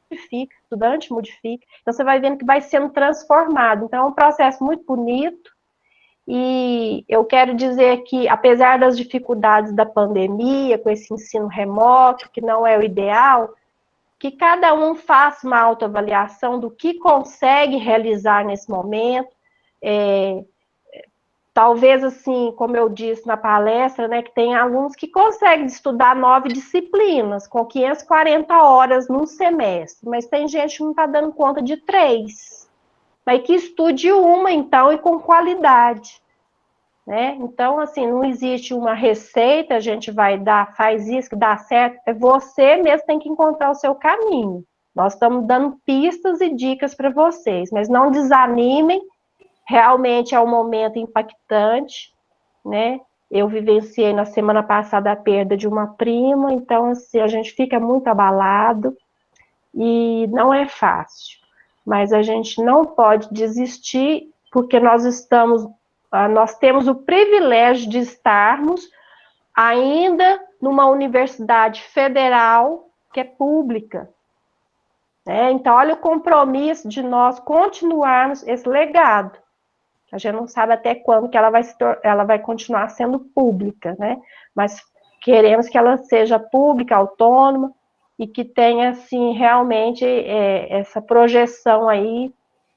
o estudante modifica, então você vai vendo que vai sendo transformado, então é um processo muito bonito, e eu quero dizer que, apesar das dificuldades da pandemia, com esse ensino remoto, que não é o ideal, que cada um faça uma autoavaliação do que consegue realizar nesse momento, talvez, assim, como eu disse na palestra, né, que tem alunos que conseguem estudar 9 disciplinas, com 540 horas num semestre, mas tem gente que não está dando conta de 3. Mas que estude uma, então, e com qualidade. Né? Então, assim, não existe uma receita, a gente vai dar, faz isso, que dá certo, é você mesmo tem que encontrar o seu caminho. Nós estamos dando pistas e dicas para vocês, mas não desanimem, realmente é um momento impactante, né? Eu vivenciei na semana passada a perda de uma prima, então, assim, a gente fica muito abalado, e não é fácil, mas a gente não pode desistir, porque nós temos o privilégio de estarmos ainda numa universidade federal que é pública. Né? Então, olha o compromisso de nós continuarmos esse legado. A gente não sabe até quando que ela vai continuar sendo pública, né? Mas queremos que ela seja pública, autônoma, e que tenha, assim, realmente essa projeção aí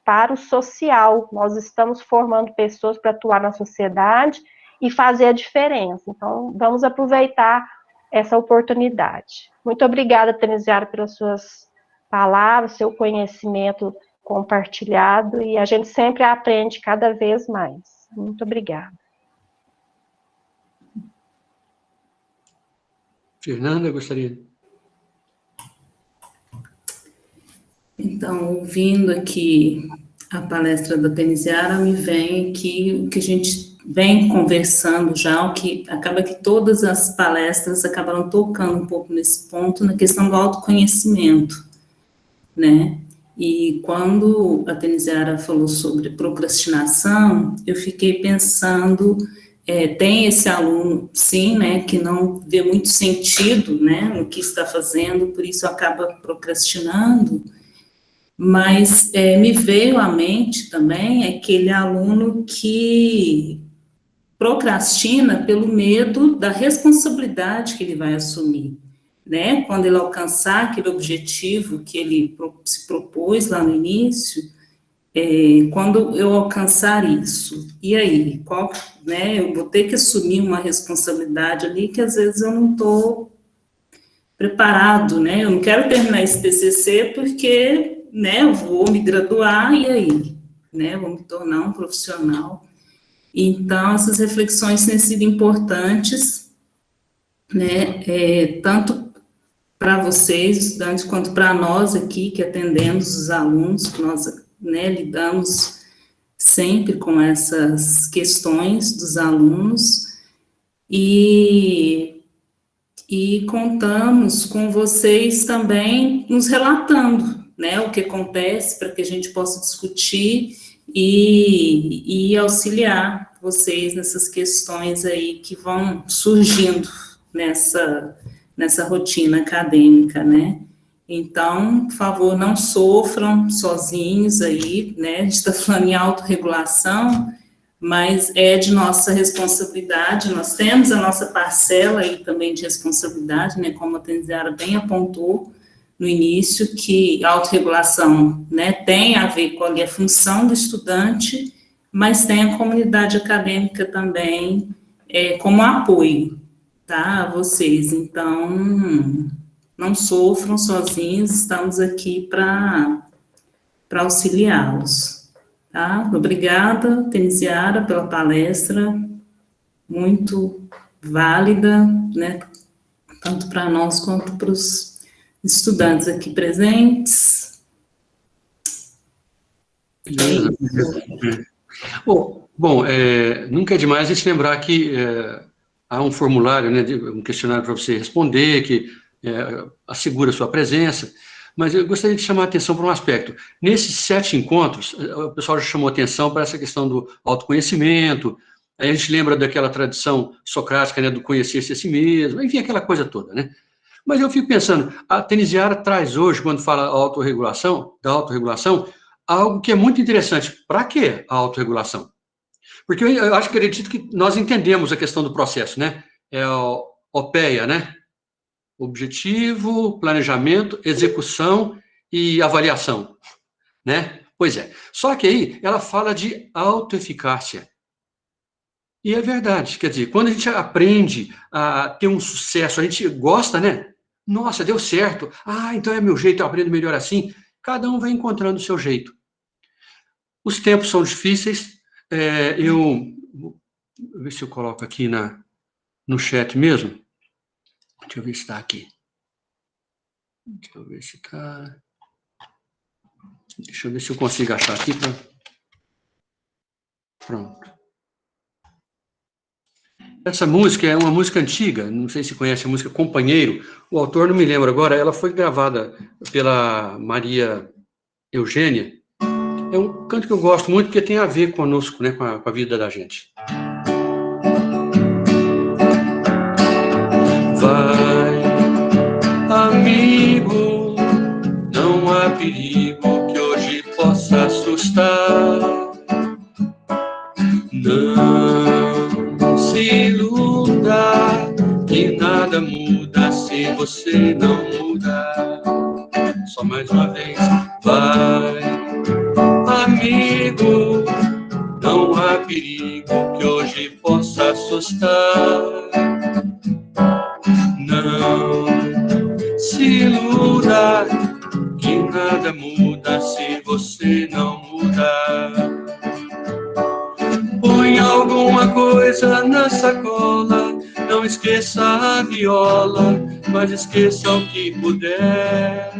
para o social. Nós estamos formando pessoas para atuar na sociedade e fazer a diferença. Então, vamos aproveitar essa oportunidade. Muito obrigada, Tenesiara, pelas suas palavras, seu conhecimento compartilhado, e a gente sempre aprende cada vez mais. Muito obrigada. Fernanda, gostaria. Então, ouvindo aqui a palestra da Tenesiara, me vem aqui o que a gente vem conversando já, o que acaba que todas as palestras acabaram tocando um pouco nesse ponto, na questão do autoconhecimento, né? E quando a Tenesiara falou sobre procrastinação, eu fiquei pensando, tem esse aluno, sim, né, que não vê muito sentido, né, no que está fazendo, por isso acaba procrastinando, mas me veio à mente também aquele aluno que procrastina pelo medo da responsabilidade que ele vai assumir, né? Quando ele alcançar aquele objetivo que ele se propôs lá no início, quando eu alcançar isso, e aí? Né? Eu vou ter que assumir uma responsabilidade ali que às vezes eu não estou preparado, né? Eu não quero terminar esse TCC porque, né, eu vou me graduar e aí, né? Vou me tornar um profissional. Então, essas reflexões têm sido importantes, né, tanto para vocês, estudantes, quanto para nós aqui, que atendemos os alunos, que nós, né, lidamos sempre com essas questões dos alunos, e contamos com vocês também nos relatando, né, o que acontece, para que a gente possa discutir e auxiliar vocês nessas questões aí que vão surgindo nessa rotina acadêmica, né? Então, por favor, não sofram sozinhos aí, né? A gente está falando em autorregulação, mas é de nossa responsabilidade, nós temos a nossa parcela aí também de responsabilidade, né, como a Tenziara bem apontou no início, que a autorregulação, né, tem a ver com a função do estudante, mas tem a comunidade acadêmica também como apoio, tá, a vocês. Então, não sofram sozinhos, estamos aqui para auxiliá-los. Tá? Obrigada, Tenziara, pela palestra, muito válida, né, tanto para nós quanto para os estudantes aqui presentes. Bom, nunca é demais a gente lembrar que há um formulário, né, um questionário para você responder, que assegura a sua presença, mas eu gostaria de chamar a atenção para um aspecto. Nesses 7 encontros, o pessoal já chamou atenção para essa questão do autoconhecimento, aí a gente lembra daquela tradição socrática, né, do conhecer-se a si mesmo, enfim, aquela coisa toda, né? Mas eu fico pensando, a Tenziara traz hoje, quando fala da autorregulação, algo que é muito interessante. Para quê a autorregulação? Porque eu acho que acredito que nós entendemos a questão do processo, né? É o OPEA, né? Objetivo, planejamento, execução e avaliação, né? Pois é. Só que aí ela fala de autoeficácia. E é verdade, quer dizer, quando a gente aprende a ter um sucesso, a gente gosta, né? Nossa, deu certo. Ah, então é meu jeito, eu aprendo melhor assim. Cada um vai encontrando o seu jeito. Os tempos são difíceis. Vou ver se eu coloco aqui no chat mesmo. Deixa eu ver se está aqui. Deixa eu ver se está... Deixa eu ver se eu consigo achar aqui. Pronto. Essa música é uma música antiga, não sei se conhece a música Companheiro. O autor não me lembro agora, ela foi gravada pela Maria Eugênia. É um canto que eu gosto muito, porque tem a ver conosco, né, com a vida da gente. Vai, amigo, não há perigo que hoje possa assustar. Não se iluda, que nada muda se você não mudar. Só mais uma vez, vai, amigo, não há perigo que hoje possa assustar. Não se iluda, que nada muda se você não mudar. Põe alguma coisa na sacola, não esqueça a viola, mas esqueça o que puder.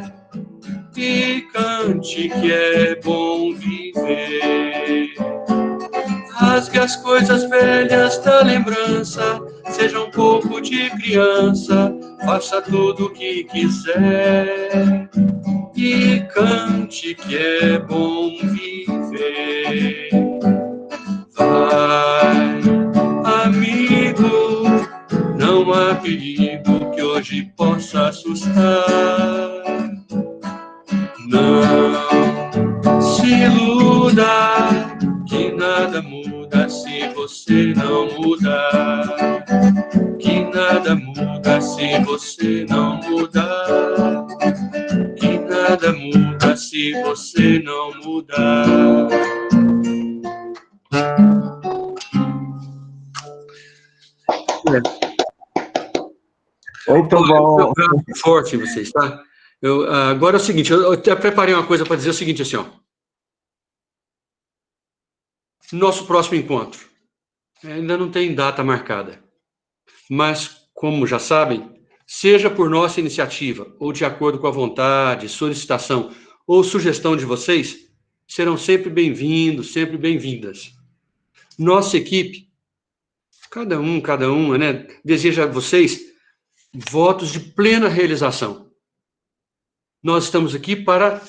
E cante que é bom viver. Rasgue as coisas velhas da lembrança, seja um pouco de criança, faça tudo o que quiser. E cante que é bom viver. Vai, amigo, não há perigo que hoje possa assustar. Não se iluda, que nada muda se você não mudar. Que nada muda se você não mudar. Que nada muda se você não mudar. Muito bom. Forte em vocês, tá? Agora é o seguinte, eu até preparei uma coisa para dizer o seguinte, assim, ó. Nosso próximo encontro ainda não tem data marcada, mas, como já sabem, seja por nossa iniciativa ou de acordo com a vontade, solicitação ou sugestão de vocês, serão sempre bem-vindos, sempre bem-vindas. Nossa equipe, cada uma, né, deseja a vocês votos de plena realização. Nós estamos aqui para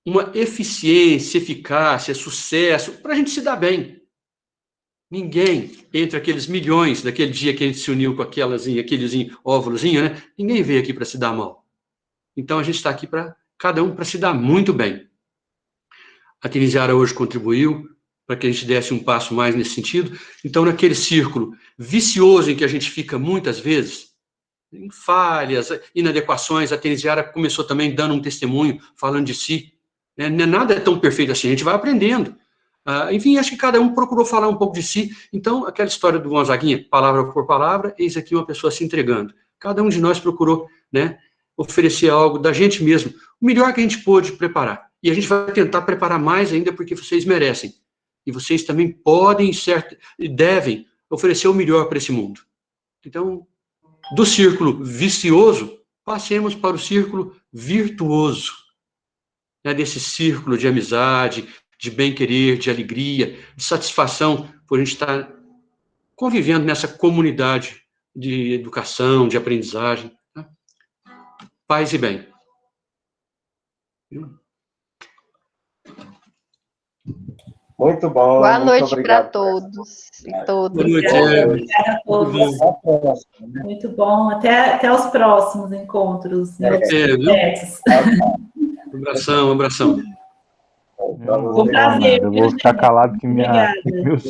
uma eficiência, eficácia, sucesso, para a gente se dar bem. Ninguém, entre aqueles milhões, daquele dia que a gente se uniu com aqueles óvulos, né? Ninguém veio aqui para se dar mal. Então, a gente está aqui para cada um para se dar muito bem. A Tenziara hoje contribuiu para que a gente desse um passo mais nesse sentido. Então, naquele círculo vicioso em que a gente fica muitas vezes, em falhas, inadequações, a Tenisiara começou também dando um testemunho, falando de si, né? Nada é tão perfeito assim, a gente vai aprendendo. Enfim, acho que cada um procurou falar um pouco de si. Então, aquela história do Gonzaguinha, palavra por palavra, eis aqui uma pessoa se entregando. Cada um de nós procurou, né, oferecer algo da gente mesmo, o melhor que a gente pôde preparar. E a gente vai tentar preparar mais ainda, porque vocês merecem. E vocês também podem, certo, e devem oferecer o melhor para esse mundo. Então, do círculo vicioso, passemos para o círculo virtuoso, né, desse círculo de amizade, de bem-querer, de alegria, de satisfação por a gente estar convivendo nessa comunidade de educação, de aprendizagem. Né? Paz e bem. Muito bom. Boa muito noite para obrigado. todos e todas. Boa noite. Obrigada a todos. Até a próxima, né? Muito bom. Até os próximos encontros. Né? Um abração, um abração. Eu não Um prazer. eu vou ficar calado que meu